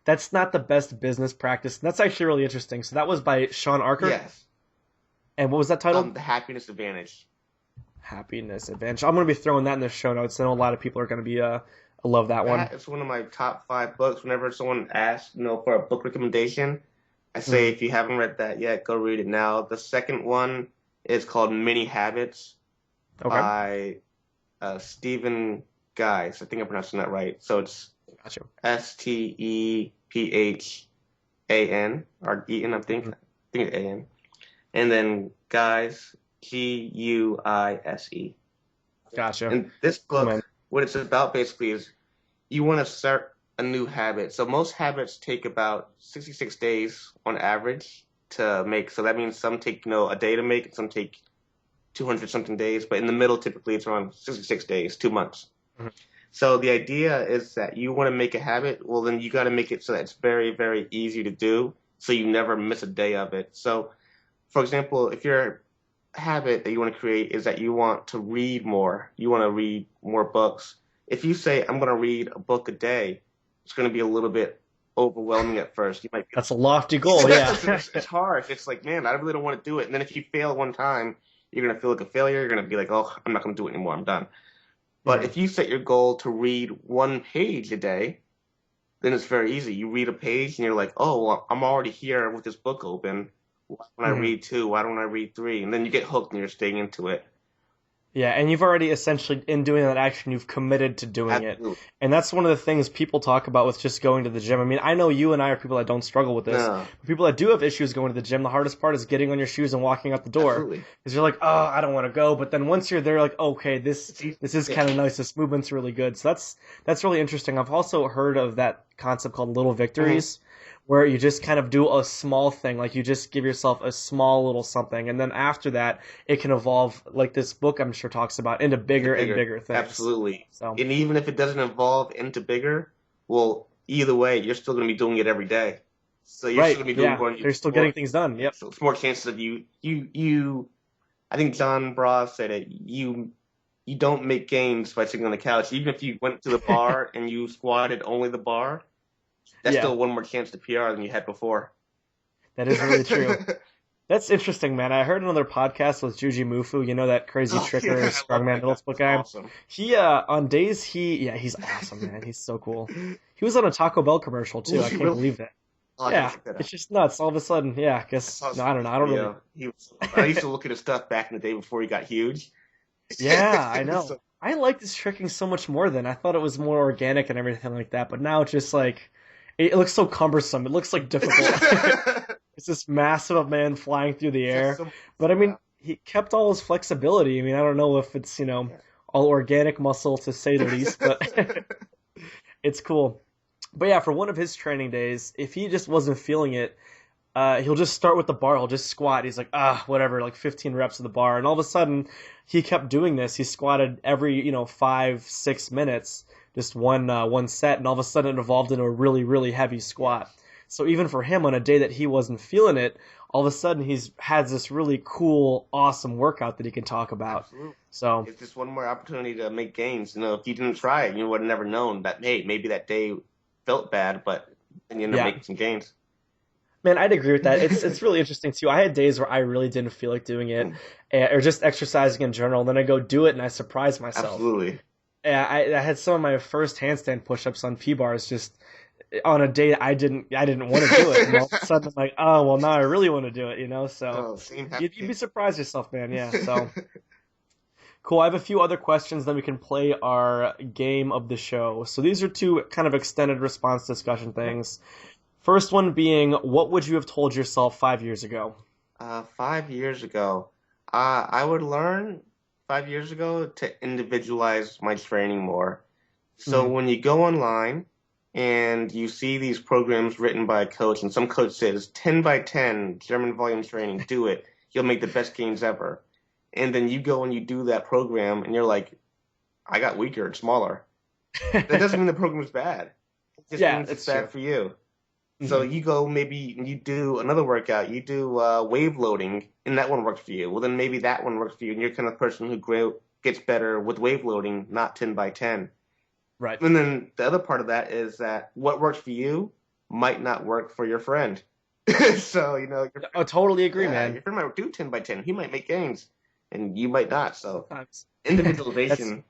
[SPEAKER 1] That's not the best business practice. And that's actually really interesting. So that was by Sean Archer.
[SPEAKER 2] Yes.
[SPEAKER 1] And what was that title?
[SPEAKER 2] The Happiness Advantage.
[SPEAKER 1] Happiness Advantage. I'm going to be throwing that in the show notes. I know a lot of people are going to be love that one.
[SPEAKER 2] It's one of my top 5 books. Whenever someone asks, for a book recommendation, I say if you haven't read that yet, go read it now. The second one is called Many Habits by Stephen Guise. I think I'm pronouncing that right. So it's
[SPEAKER 1] Gotcha.
[SPEAKER 2] 𝗕𝗕𝗄𝗆𝗆 or Eaton, I think. I think it's A-N. And then Guise, Guise.
[SPEAKER 1] Gotcha.
[SPEAKER 2] And this book, what it's about basically is you want to start a new habit. So most habits take about 66 days on average to make. So that means some take, a day to make, and some take 200 something days. But in the middle, typically it's around 66 days, 2 months. So the idea is that you want to make a habit. Well, then you got to make it so that it's very, very easy to do, so you never miss a day of it. So, for example, if your habit that you want to create is that you want to read more, you want to read more books. If you say, I'm going to read a book a day, it's going to be a little bit overwhelming at first. You might be,
[SPEAKER 1] that's a lofty goal, yeah.
[SPEAKER 2] it's hard. It's like, man, I really don't want to do it. And then if you fail one time, you're going to feel like a failure. You're going to be like, oh, I'm not going to do it anymore. I'm done. But if you set your goal to read 1 page a day, then it's very easy. You read a page and you're like, oh, well, I'm already here with this book open. Why don't I read 2? Why don't I read 3? And then you get hooked and you're staying into it.
[SPEAKER 1] Yeah, and you've already essentially, in doing that action, you've committed to doing
[SPEAKER 2] Absolutely.
[SPEAKER 1] it. And that's one of the things people talk about with just going to the gym. I mean, I know you and I are people that don't struggle with this.
[SPEAKER 2] No.
[SPEAKER 1] But people that do have issues going to the gym, the hardest part is getting on your shoes and walking out the door.
[SPEAKER 2] Absolutely.
[SPEAKER 1] Because you're like, oh, I don't want to go. But then once you're there, like, okay, this is kind of nice. This movement's really good. So that's really interesting. I've also heard of that concept called little victories. Where you just kind of do a small thing, like you just give yourself a small little something, and then after that, it can evolve, like this book I'm sure talks about, into bigger and bigger things.
[SPEAKER 2] Absolutely.
[SPEAKER 1] So.
[SPEAKER 2] And even if it doesn't evolve into bigger, well, either way, you're still going to be doing it every day. So you're still going to be doing more.
[SPEAKER 1] You're still getting things done. Yep.
[SPEAKER 2] So it's more chances of you. I think John Bra said it. You don't make gains by sitting on the couch. Even if you went to the bar and you squatted only the bar, that's still one more chance to PR than you had before.
[SPEAKER 1] That is really true. That's interesting, man. I heard another podcast with 𝗕𝗓𝗄𝗆, you know, that crazy tricker, strongman middle split guy.
[SPEAKER 2] Awesome.
[SPEAKER 1] He, on days he's awesome, man. He's so cool. He was on a Taco Bell commercial, too. I can't believe that.
[SPEAKER 2] Oh,
[SPEAKER 1] yeah, it's just nuts. All of a sudden, I guess, I don't know. I don't really.
[SPEAKER 2] I used to look at his stuff back in the day before he got huge.
[SPEAKER 1] Yeah, I know. I like this tricking so much more than I thought it was more organic and everything like that, but now it's just like it looks so cumbersome. It looks like difficult. It's this massive man flying through the
[SPEAKER 2] It's just
[SPEAKER 1] air.
[SPEAKER 2] so
[SPEAKER 1] But I mean,
[SPEAKER 2] yeah,
[SPEAKER 1] he kept all his flexibility. I mean, I don't know if it's,
[SPEAKER 2] yeah.
[SPEAKER 1] all organic muscle to say the least, but it's cool. But yeah, for one of his training days, if he just wasn't feeling it, he'll just start with the bar. He'll just squat. He's like, whatever, like 15 reps of the bar. And all of a sudden, he kept doing this. He squatted every, 5, 6 minutes, just one set. And all of a sudden, it evolved into a really, really heavy squat.
[SPEAKER 2] Yes,
[SPEAKER 1] So even for him, on a day that he wasn't feeling it, all of a sudden he's has this really cool, awesome workout that he can talk about.
[SPEAKER 2] absolutely.
[SPEAKER 1] So
[SPEAKER 2] It's just one more opportunity to make gains. If you didn't try it, you would have never known that, hey, maybe that day felt bad, but then you end up
[SPEAKER 1] yeah,
[SPEAKER 2] making some gains.
[SPEAKER 1] man, I'd agree with that. It's really interesting too. I had days where I really didn't feel like doing it, or just exercising in general. And then I go do it, and I surprise myself.
[SPEAKER 2] Absolutely.
[SPEAKER 1] Yeah, I had some of my first handstand push-ups on P-bars just on a day I didn't want to do it, and all of a sudden I'm like, oh well, now I really want to do it. So
[SPEAKER 2] Oh, same
[SPEAKER 1] you'd be
[SPEAKER 2] happened.
[SPEAKER 1] surprised yourself, man. Yeah. So cool. I have a few other questions, then we can play our game of the show. So these are two kind of extended response discussion things. First one being, what would you have told yourself 5 years ago?
[SPEAKER 2] 5 years ago, I would learn 5 years ago to individualize my training more. So
[SPEAKER 1] Hmm.
[SPEAKER 2] when you go online and you see these programs written by a coach, and some coach says 10 by 10 German volume training, do it. You'll make the best gains ever. And then you go and you do that program, and you're like, I got weaker and smaller. That doesn't mean the program's bad. It just
[SPEAKER 1] Yeah,
[SPEAKER 2] means it's
[SPEAKER 1] it's
[SPEAKER 2] bad
[SPEAKER 1] true.
[SPEAKER 2] for you. So
[SPEAKER 1] Hmm.
[SPEAKER 2] you go, maybe you do another workout, you do wave loading, and that one works for you. Well, then maybe that one works for you, and you're kind of person who gets better with wave loading, not 10 by 10.
[SPEAKER 1] Right.
[SPEAKER 2] And then the other part of that is that what works for you might not work for your friend. So, your
[SPEAKER 1] I
[SPEAKER 2] friend,
[SPEAKER 1] totally agree,
[SPEAKER 2] yeah,
[SPEAKER 1] man.
[SPEAKER 2] your friend might do 10 by 10. He might make gains, and you might not. So
[SPEAKER 1] Sometimes. That's
[SPEAKER 2] individualization,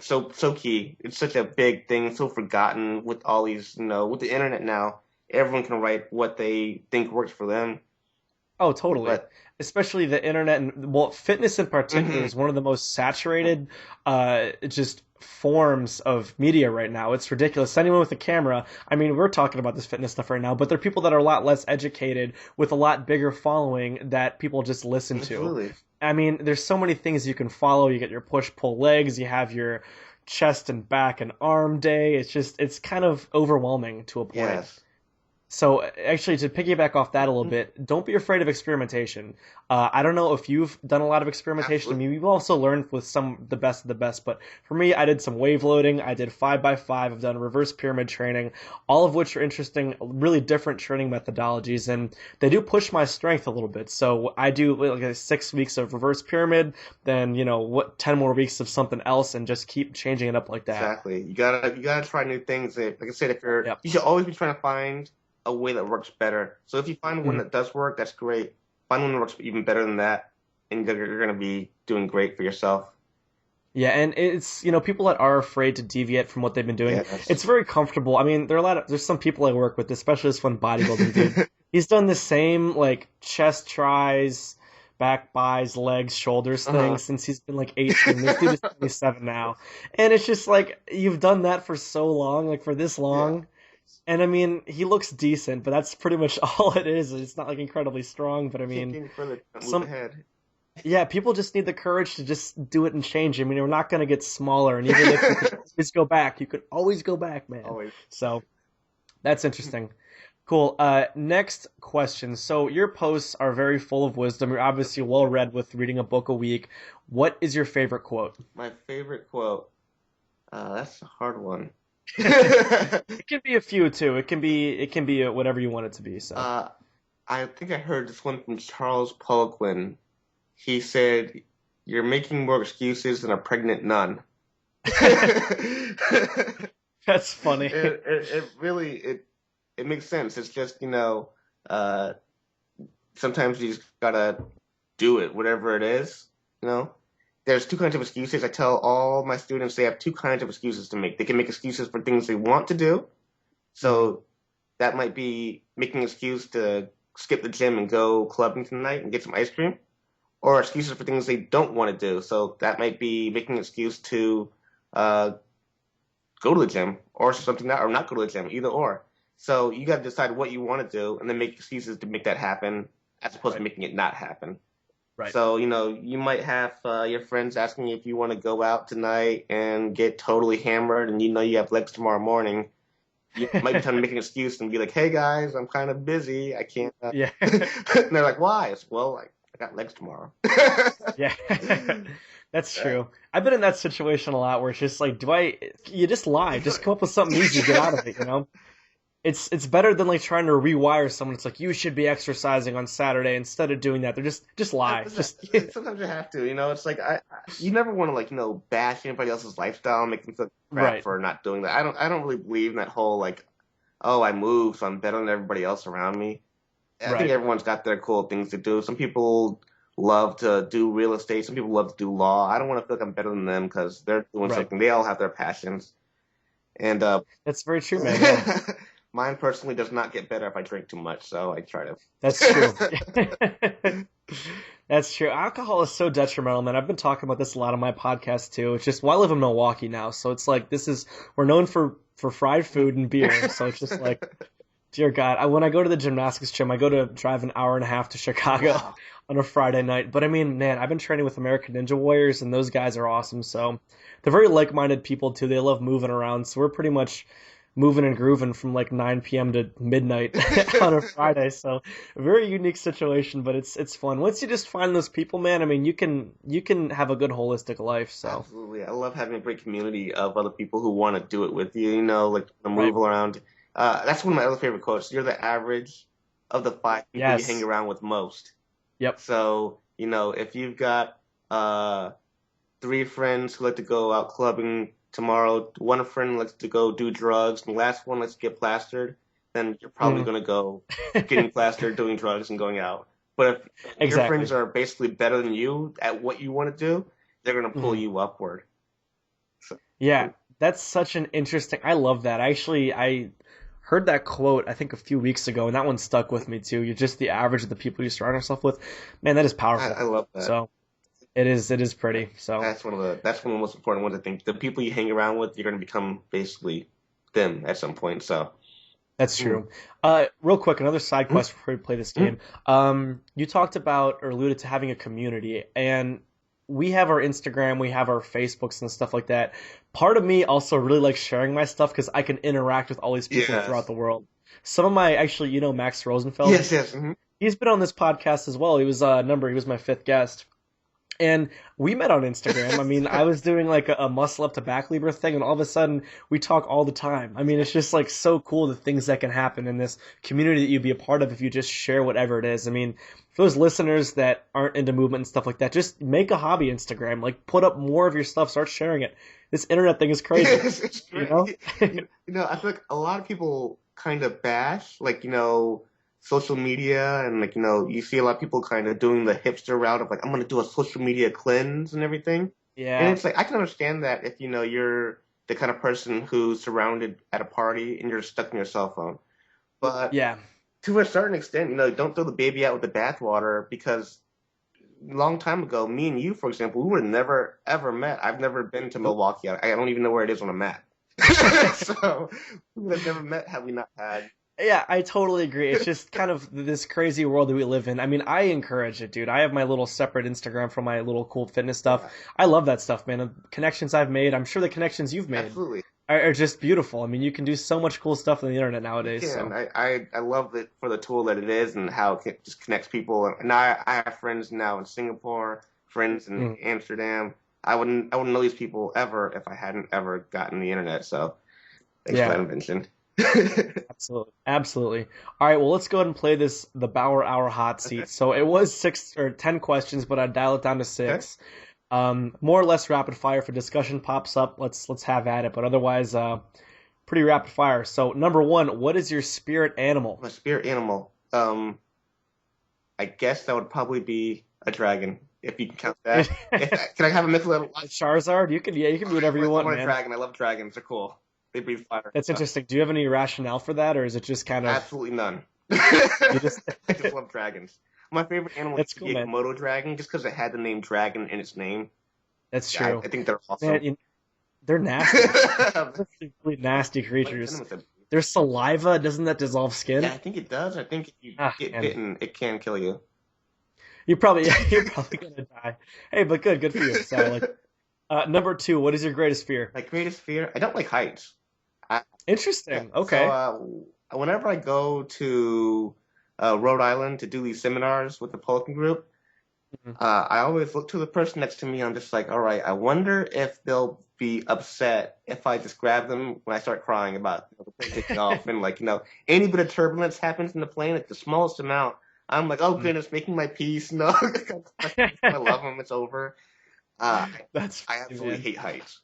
[SPEAKER 2] so key. It's such a big thing, so forgotten with all these, with the internet now. Everyone can write what they think works for them.
[SPEAKER 1] Oh, totally.
[SPEAKER 2] But
[SPEAKER 1] Especially the internet and well, fitness in particular
[SPEAKER 2] hmm
[SPEAKER 1] is one of the most saturated just forms of media right now. It's ridiculous. Anyone with a camera, I mean, we're talking about this fitness stuff right now, but there are people that are a lot less educated with a lot bigger following that people just listen to.
[SPEAKER 2] absolutely,
[SPEAKER 1] I mean, there's so many things you can follow. You get your push pull legs, you have your chest and back and arm day. It's kind of overwhelming to a point.
[SPEAKER 2] yes,
[SPEAKER 1] So actually, to piggyback off that a little bit, don't be afraid of experimentation. I don't know if you've done a lot of experimentation. I
[SPEAKER 2] absolutely,
[SPEAKER 1] mean, you've also learned with some the best of the best. But for me, I did some wave loading. I did 5 by 5. I've done reverse pyramid training, all of which are interesting, really different training methodologies, and they do push my strength a little bit. So I do like 6 weeks of reverse pyramid, then 10 more weeks of something else, and just keep changing it up like that.
[SPEAKER 2] exactly. You gotta try new things. Like I said,
[SPEAKER 1] Yep.
[SPEAKER 2] you should always be trying to find a way that works better. So if you find one
[SPEAKER 1] Mhm.
[SPEAKER 2] that does work, that's great. Find one that works even better than that, and you're gonna be doing great for yourself.
[SPEAKER 1] Yeah, and it's people that are afraid to deviate from what they've been doing.
[SPEAKER 2] Yes.
[SPEAKER 1] It's very comfortable. I mean, there's some people I work with, especially this one bodybuilding dude. He's done the same like chest tries, back buys, legs, shoulders thing
[SPEAKER 2] Uh-huh.
[SPEAKER 1] since he's been like 18. This dude is 27 now, and it's just like you've done that for so long, like for this
[SPEAKER 2] Yeah.
[SPEAKER 1] long. And I mean, he looks decent, but that's pretty much all it is. It's not like incredibly strong, but I
[SPEAKER 2] You can't
[SPEAKER 1] mean,
[SPEAKER 2] get any further. Don't move
[SPEAKER 1] some
[SPEAKER 2] ahead.
[SPEAKER 1] yeah, people just need the courage to just do it and change. I mean, we're not going to get smaller, and even if you could always go back, you could always go back, man.
[SPEAKER 2] Always.
[SPEAKER 1] So that's interesting. Cool. Next question. So your posts are very full of wisdom. You're obviously well read with reading a book a week. What is your favorite quote?
[SPEAKER 2] My favorite quote. That's a hard one.
[SPEAKER 1] It can be a few too. It can be whatever you want it to be. So.
[SPEAKER 2] uh, I think I heard this one from Charles Poliquin. He said, "You're making more excuses than a pregnant nun." it,
[SPEAKER 1] That's funny.
[SPEAKER 2] it really it makes sense. It's just uh, sometimes you just gotta do it, whatever it is. You know, there's two kinds of excuses. I tell all my students they have two kinds of excuses to make. They can make excuses for things they want to do.
[SPEAKER 1] Mhm.
[SPEAKER 2] So that might be making an excuse to skip the gym and go clubbing tonight and get some ice cream. or excuses for things they don't want to do. So that might be making an excuse to uh, go to the gym or something that, or not go to the gym, either or. So you got to decide what you want to do and then make excuses to make that happen as opposed to
[SPEAKER 1] Right.
[SPEAKER 2] making it not happen.
[SPEAKER 1] Right.
[SPEAKER 2] So, you might have your friends asking you if you want to go out tonight and get totally hammered and you have legs tomorrow morning. You might be trying to make an excuse and be like, hey guys, I'm kind of busy. I can't.
[SPEAKER 1] Yeah.
[SPEAKER 2] And they're like, why? It's, well, I got legs tomorrow.
[SPEAKER 1] Yeah. That's true. I've been in that situation a lot where it's just like, you just lie. Just come up with something easy, get out of it, you know? It's better than like trying to rewire someone. It's like you should be exercising on Saturday instead of doing that. They're just lie. Just
[SPEAKER 2] Sometimes you have to, it's like you never want to bash anybody else's lifestyle and make them feel crap
[SPEAKER 1] Right.
[SPEAKER 2] for not doing that. I don't really believe in that whole like, oh, I moved, so I'm better than everybody else around me. I
[SPEAKER 1] Right.
[SPEAKER 2] think everyone's got their cool things to do. Some people love to do real estate. Some people love to do law. I don't want to feel like I'm better than them because they're doing
[SPEAKER 1] Right.
[SPEAKER 2] something. They all have their passions. And
[SPEAKER 1] That's very true, man. Yeah.
[SPEAKER 2] mine personally does not get better if I drink too much, so I try to.
[SPEAKER 1] That's true. That's true. Alcohol is so detrimental, man. I've been talking about this a lot on my podcast too. It's just, well, I live in Milwaukee now, so it's like we're known for fried food and beer. So it's just like, dear God, when I go to the gymnastics gym, I go to drive an hour and a half to Chicago
[SPEAKER 2] Wow.
[SPEAKER 1] on a Friday night. But I mean, man, I've been training with American Ninja Warriors, and those guys are awesome. So they're very like-minded people too. They love moving around. So we're pretty much moving and grooving from like 9 p.m. to midnight on a Friday. So a very unique situation, but it's fun. Once you just find those people, man, I mean, you can have a good holistic life. So
[SPEAKER 2] Absolutely. I love having a great community of other people who want to do it with you, like to
[SPEAKER 1] Right.
[SPEAKER 2] move around. That's one of my other favorite quotes. You're the average of the 5 people you
[SPEAKER 1] Yes.
[SPEAKER 2] hang around with most.
[SPEAKER 1] Yep.
[SPEAKER 2] So, if you've got 3 friends who like to go out clubbing tomorrow, one friend likes to go do drugs, and the last one likes to get plastered, then you're probably going to go getting plastered, doing drugs, and going out. But if your
[SPEAKER 1] Exactly.
[SPEAKER 2] friends are basically better than you at what you want to do, they're going to pull
[SPEAKER 1] Mhm.
[SPEAKER 2] you upward.
[SPEAKER 1] Yeah, that's such an interesting. I love that. I heard that quote I think a few weeks ago, and that one stuck with me too. You're just the average of the people you surround yourself with. Man, that is powerful.
[SPEAKER 2] I love that.
[SPEAKER 1] So it is pretty. So
[SPEAKER 2] That's one of the most important ones. I think the people you hang around with, you're going to become basically them at some point. So
[SPEAKER 1] that's true. Real quick, another side quest before we play this game. You talked about or alluded to having a community, and we have our Instagram, we have our Facebooks and stuff like that. Part of me also really likes sharing my stuff because I can interact with all these people
[SPEAKER 2] Yes.
[SPEAKER 1] throughout the world. Some of my, actually, Max Rosenfeld?
[SPEAKER 2] yes.
[SPEAKER 1] He's been on this podcast as well. He was he was my 5th guest. And we met on Instagram. I mean, I was doing like a muscle up to back lever thing, and all of a sudden we talk all the time. I mean, it's just like so cool the things that can happen in this community that you'd be a part of if you just share whatever it is. I mean, for those listeners that aren't into movement and stuff like that, just make a hobby Instagram. Like, put up more of your stuff, start sharing it. This internet thing is crazy.
[SPEAKER 2] It's great.
[SPEAKER 1] You know?
[SPEAKER 2] I feel like a lot of people kind of bash, social media, and you see a lot of people kind of doing the hipster route of like, I'm going to do a social media cleanse and everything. And
[SPEAKER 1] Yeah.
[SPEAKER 2] it's like, I can understand that if, you're the kind of person who's surrounded at a party and you're stuck in your cell phone. But
[SPEAKER 1] Yeah.
[SPEAKER 2] to a certain extent, don't throw the baby out with the bathwater, because a long time ago, me and you, for example, we would have never, ever met. I've never been to Milwaukee. I don't even know where it is on a map. So we would have never met had we not had.
[SPEAKER 1] Yeah, I totally agree. It's just kind of this crazy world that we live in. I mean, I encourage it, dude. I have my little separate Instagram for my little cool fitness stuff.
[SPEAKER 2] Yeah.
[SPEAKER 1] I love that stuff, man. The connections I've made, I'm sure the connections you've made
[SPEAKER 2] Absolutely.
[SPEAKER 1] are just beautiful. I mean, you can do so much cool stuff on the internet nowadays.
[SPEAKER 2] Yeah,
[SPEAKER 1] So.
[SPEAKER 2] and I love it for the tool that it is and how it just connects people. And I have friends now in Singapore, friends in Amsterdam. I wouldn't know these people ever if I hadn't ever gotten the internet. So thanks for that invention.
[SPEAKER 1] Absolutely. All right, well, let's go ahead and play the Bauer Hour hot seat. So it was 6 or 10 questions, but I'd dial it down to 6. More or less rapid fire. If a discussion pops up, let's have at it. But otherwise, pretty rapid fire. So number 1, what is your spirit animal?
[SPEAKER 2] My spirit animal. I guess that would probably be a dragon, if you can count that. Can I have a mythical animal?
[SPEAKER 1] Charizard? You can do whatever you want,
[SPEAKER 2] I want
[SPEAKER 1] man.
[SPEAKER 2] a dragon. I love dragons. They're cool. They breathe fire.
[SPEAKER 1] That's interesting. Do you have any rationale for that, or is it just kind of
[SPEAKER 2] Absolutely none.
[SPEAKER 1] you just
[SPEAKER 2] I just love dragons. My favorite animal is
[SPEAKER 3] That's
[SPEAKER 2] the
[SPEAKER 3] cool, man.
[SPEAKER 2] Komodo dragon, just because it had the name dragon in its name.
[SPEAKER 3] That's
[SPEAKER 2] I
[SPEAKER 3] true.
[SPEAKER 2] think they're awesome.
[SPEAKER 3] Man, they're nasty. They're really nasty creatures. Their saliva, doesn't that dissolve skin?
[SPEAKER 2] Yeah, I think it does. I think if you get
[SPEAKER 3] man.
[SPEAKER 2] bitten, it can kill you.
[SPEAKER 3] You're probably gonna die. Hey, but good for you. So, number 2, what is your greatest fear?
[SPEAKER 2] My greatest fear? I don't like heights.
[SPEAKER 3] Interesting. Okay.
[SPEAKER 2] So, whenever I go to Rhode Island to do these seminars with the Polkin group, I always look to the person next to me. I'm just like, all right, I wonder if they'll be upset if I just grab them when I start crying about the plane taking off, and any bit of turbulence happens in the plane, like the smallest amount. I'm like, oh goodness, making my peace. No, I love them. It's over. I absolutely hate heights.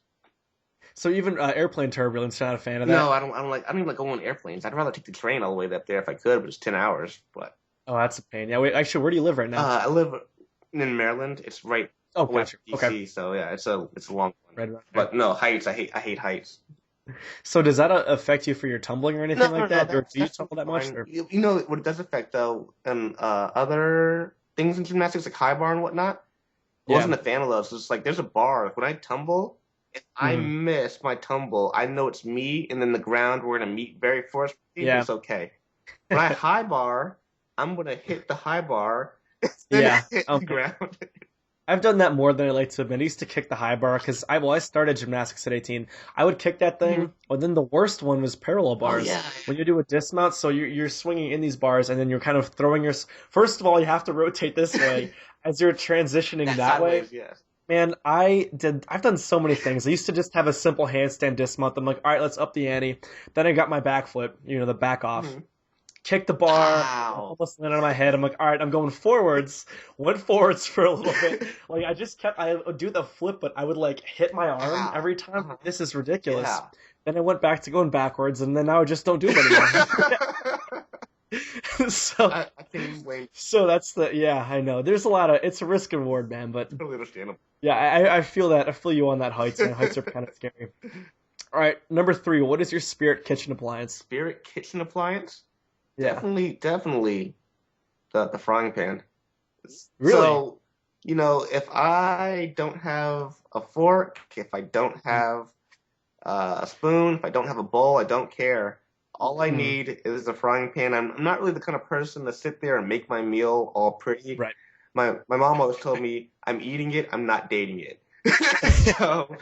[SPEAKER 3] So even airplane turbulence, not a fan of that?
[SPEAKER 2] No, I don't even like going on airplanes. I'd rather take the train all the way up there if I could, but it's 10 hours. But
[SPEAKER 3] that's a pain. Yeah, wait, actually, where do you live right now?
[SPEAKER 2] I live in Maryland. It's right
[SPEAKER 3] gotcha.
[SPEAKER 2] DC,
[SPEAKER 3] okay.
[SPEAKER 2] So yeah, it's a long one.
[SPEAKER 3] Right.
[SPEAKER 2] But no, heights. I hate heights.
[SPEAKER 3] So does that affect you for your tumbling or anything like that? Or do you tumble that much? Or?
[SPEAKER 2] You know what it does affect though, and other things in gymnastics like high bar and whatnot. I wasn't a fan of those. It's like there's a bar. When I tumble, if I miss my tumble, I know it's me, and then the ground we're gonna meet very forcefully. Yeah. It's okay. When I high bar, I'm gonna hit the high bar. Then hit the ground.
[SPEAKER 3] I've done that more than I like to admit. I used to kick the high bar because I started gymnastics at 18. I would kick that thing, but then the worst one was parallel bars. When you do a dismount, so you're swinging in these bars, and then you're kind of throwing your... First of all, you have to rotate this way as you're transitioning that way.
[SPEAKER 2] Yes.
[SPEAKER 3] Man, I've done so many things. I used to just have a simple handstand dismount. I'm like, all right, let's up the ante. Then I got my back flip, the back off. Kicked the bar, almost landed on my head. I'm like, all right, I'm going forwards. Went forwards for a little bit. I would do the flip, but I would hit my arm every time. This is ridiculous. Yeah. Then I went back to going backwards, and then now I just don't do it anymore. So
[SPEAKER 2] I can't even blame.
[SPEAKER 3] So that's I know. There's a lot of, it's a risk and reward, man, but
[SPEAKER 2] totally understandable.
[SPEAKER 3] Yeah, I feel that. I feel you on that heights, man. Heights are kind of scary. All right, number 3, what is your spirit kitchen appliance?
[SPEAKER 2] Spirit kitchen appliance?
[SPEAKER 3] Yeah.
[SPEAKER 2] Definitely the frying pan.
[SPEAKER 3] Really?
[SPEAKER 2] So, if I don't have a fork, if I don't have a spoon, if I don't have a bowl, I don't care. All I need is a frying pan. I'm not really the kind of person to sit there and make my meal all pretty.
[SPEAKER 3] Right.
[SPEAKER 2] My mom always told me, I'm eating it, I'm not dating it. So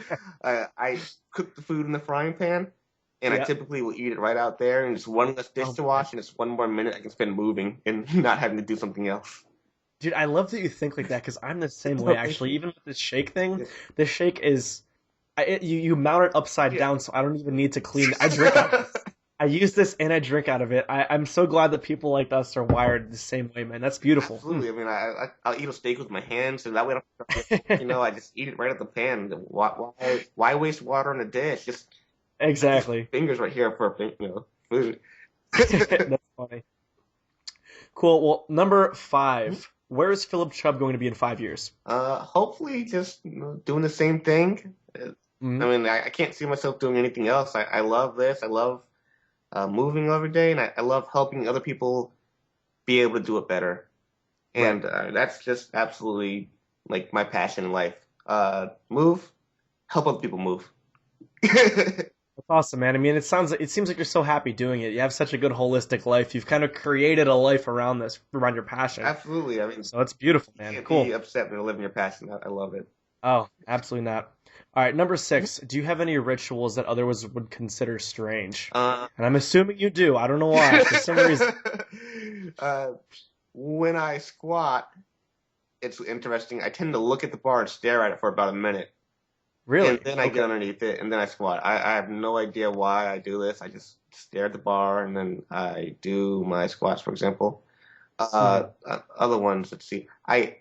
[SPEAKER 2] I cook the food in the frying pan. And I typically will eat it right out there, and it's one less dish to wash, and it's one more minute I can spend moving and not having to do something else.
[SPEAKER 3] Dude, I love that you think like that, because I'm the same way, actually. Even with this shake thing, the shake is... You mount it upside down, so I don't even need to clean it. I drink out of it. I use this, and I drink out of it. I'm so glad that people like us are wired the same way, man. That's beautiful.
[SPEAKER 2] Absolutely. I mean, I'll eat a steak with my hands, and that way I don't I just eat it right at the pan. Why waste water in a dish? Just...
[SPEAKER 3] Exactly.
[SPEAKER 2] Fingers right here for food.
[SPEAKER 3] That's funny. Cool. Well, number 5. Where is Phillip Chubb going to be in 5 years?
[SPEAKER 2] Hopefully just doing the same thing. I mean, I can't see myself doing anything else. I love this. I love moving every day, and I love helping other people be able to do it better. And that's just absolutely my passion in life. Help other people move.
[SPEAKER 3] That's awesome, man. I mean, it seems like you're so happy doing it. You have such a good holistic life. You've kind of created a life around your passion.
[SPEAKER 2] Absolutely. I mean,
[SPEAKER 3] so it's beautiful, man. Cool.
[SPEAKER 2] Be upset when you're living your passion. I love it.
[SPEAKER 3] Oh, absolutely not. All right, number 6. Do you have any rituals that others would consider strange? And I'm assuming you do. I don't know why. For some reason.
[SPEAKER 2] When I squat, it's interesting. I tend to look at the bar and stare at it for about a minute.
[SPEAKER 3] Really?
[SPEAKER 2] And then I get underneath it, and then I squat. I have no idea why I do this. I just stare at the bar, and then I do my squats, for example. Other ones, let's see. I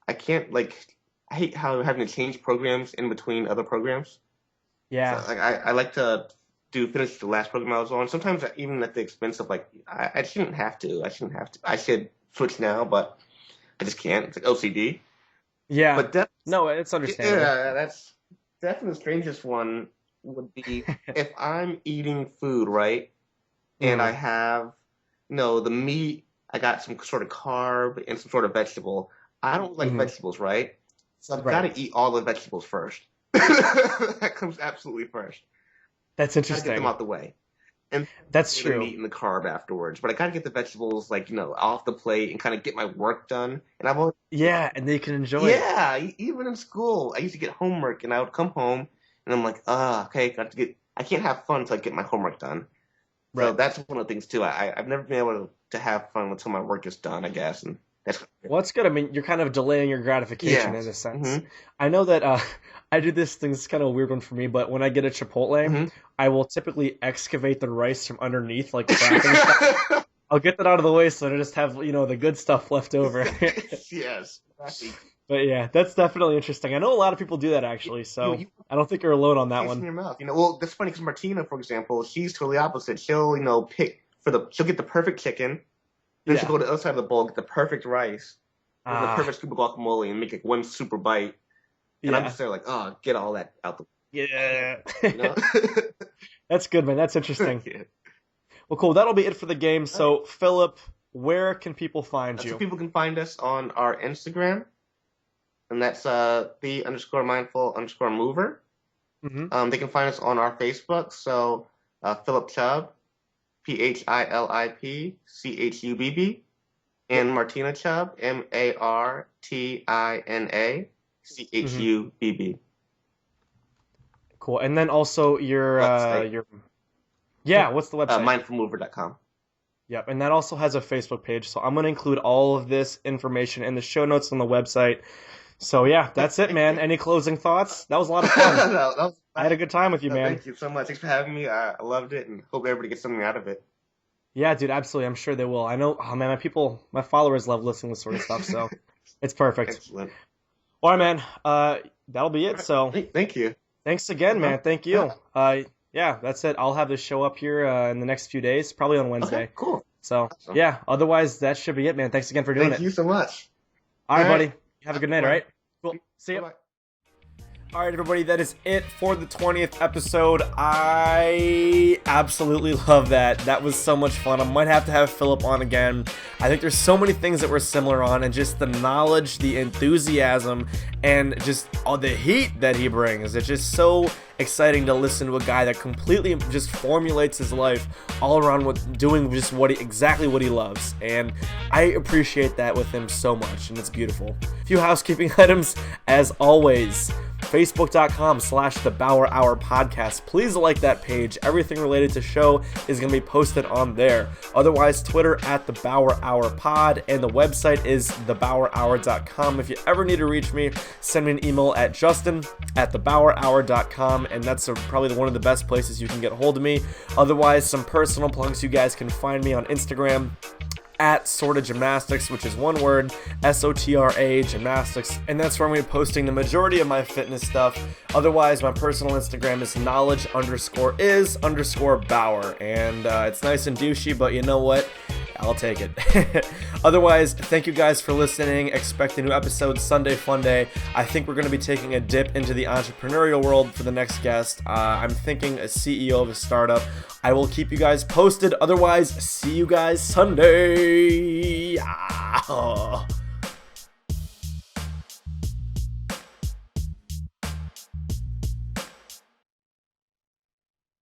[SPEAKER 2] can't, I hate how having to change programs in between other programs.
[SPEAKER 3] Yeah.
[SPEAKER 2] So, I like to finish the last program I was on. Sometimes even at the expense of, I shouldn't have to. I should switch now, but I just can't. It's like OCD.
[SPEAKER 3] Yeah. But no, it's understandable.
[SPEAKER 2] Yeah, that's definitely the strangest one would be if I'm eating food, right? And I have, the meat I got some sort of carb and some sort of vegetable. I don't like vegetables, right? So I've got to eat all the vegetables first. That comes absolutely first.
[SPEAKER 3] That's interesting.
[SPEAKER 2] Gotta get them out the way. And
[SPEAKER 3] that's true.
[SPEAKER 2] The meat and the carb afterwards, but I gotta get the vegetables off the plate and kind of get my work done. And I've always
[SPEAKER 3] and they can enjoy it.
[SPEAKER 2] Yeah, even in school, I used to get homework, and I would come home, and I'm like, okay, I can't have fun until I get my homework done. Right. So that's one of the things too. I've never been able to have fun until my work is done, I guess, and that's.
[SPEAKER 3] Well, that's good. I mean, you're kind of delaying your gratification in a sense. I know that I do this thing. It's kind of a weird one for me, but when I get a Chipotle, I will typically excavate the rice from underneath, like crapping stuff. I'll get that out of the way so I just have the good stuff left over.
[SPEAKER 2] Yes. Exactly.
[SPEAKER 3] But yeah, that's definitely interesting. I know a lot of people do that actually, so I don't think you're alone on that one.
[SPEAKER 2] In your mouth. Well, that's funny because Martina, for example, she's totally opposite. She'll she'll get the perfect chicken. Then she'll go to the other side of the bowl, get the perfect rice, and the perfect scoop of guacamole, and make it one super bite. And I'm just there like, get all that out the
[SPEAKER 3] That's good, man. That's interesting. Well, cool. That'll be it for the game. So, Phillip, where can people find you?
[SPEAKER 2] So people can find us on our Instagram, and that's _mindful_mover. They can find us on our Facebook. So, Phillip Chubb, 𝗕𝗗𝗆𝘆, and Martina Chubb, MARTINACHUBB.
[SPEAKER 3] Cool. And then also your what's the website?
[SPEAKER 2] mindfulmover.com.
[SPEAKER 3] Yep, and that also has a Facebook page. So I'm going to include all of this information in the show notes on the website. So yeah, that's it, man. Any closing thoughts? That was a lot of fun. I had a good time with you, man.
[SPEAKER 2] Thank you so much. Thanks for having me. I loved it, and hope everybody gets something out of it.
[SPEAKER 3] Yeah, dude, absolutely. I'm sure they will. I know, man, my followers love listening to this sort of stuff, so it's perfect.
[SPEAKER 2] Excellent.
[SPEAKER 3] All right, man. That'll be it. So
[SPEAKER 2] thank you.
[SPEAKER 3] Thanks again, man. Thank you. Yeah, that's it. I'll have this show up here in the next few days, probably on Wednesday.
[SPEAKER 2] Okay, cool.
[SPEAKER 3] So, yeah, otherwise, that should be it, man. Thanks again for doing it.
[SPEAKER 2] Thank you so much.
[SPEAKER 3] All right, buddy. Have a good night, all right? Cool. See you.
[SPEAKER 2] Bye-bye.
[SPEAKER 1] All right, everybody, that is it for the 20th episode. I absolutely love that. That was so much fun. I might have to have Phillip on again. I think there's so many things that we're similar on, and just the knowledge, the enthusiasm, and just all the heat that he brings. It's just so exciting to listen to a guy that completely just formulates his life all around with doing just exactly what he loves, and I appreciate that with him so much, and it's beautiful. A few housekeeping items as always. Facebook.com/The Bauer Hour Podcast. Please like that page. Everything related to show is going to be posted on there. Otherwise, Twitter @The Bauer Hour Pod, and the website is thebauerhour.com. If you ever need to reach me, send me an email at justin@thebauerhour.com, and that's probably one of the best places you can get a hold of me. Otherwise, some personal plugs. You guys can find me on Instagram @𝗤𝗏gymnastics, which is one word, SOTRA gymnastics, and that's where I'm going to be posting the majority of my fitness stuff. Otherwise, my personal Instagram is knowledge_is_Bauer, and it's nice and douchey, but you know what? I'll take it. Otherwise, thank you guys for listening. Expect a new episode Sunday Funday. I think we're going to be taking a dip into the entrepreneurial world for the next guest. I'm thinking a CEO of a startup. I will keep you guys posted. Otherwise, see you guys Sunday.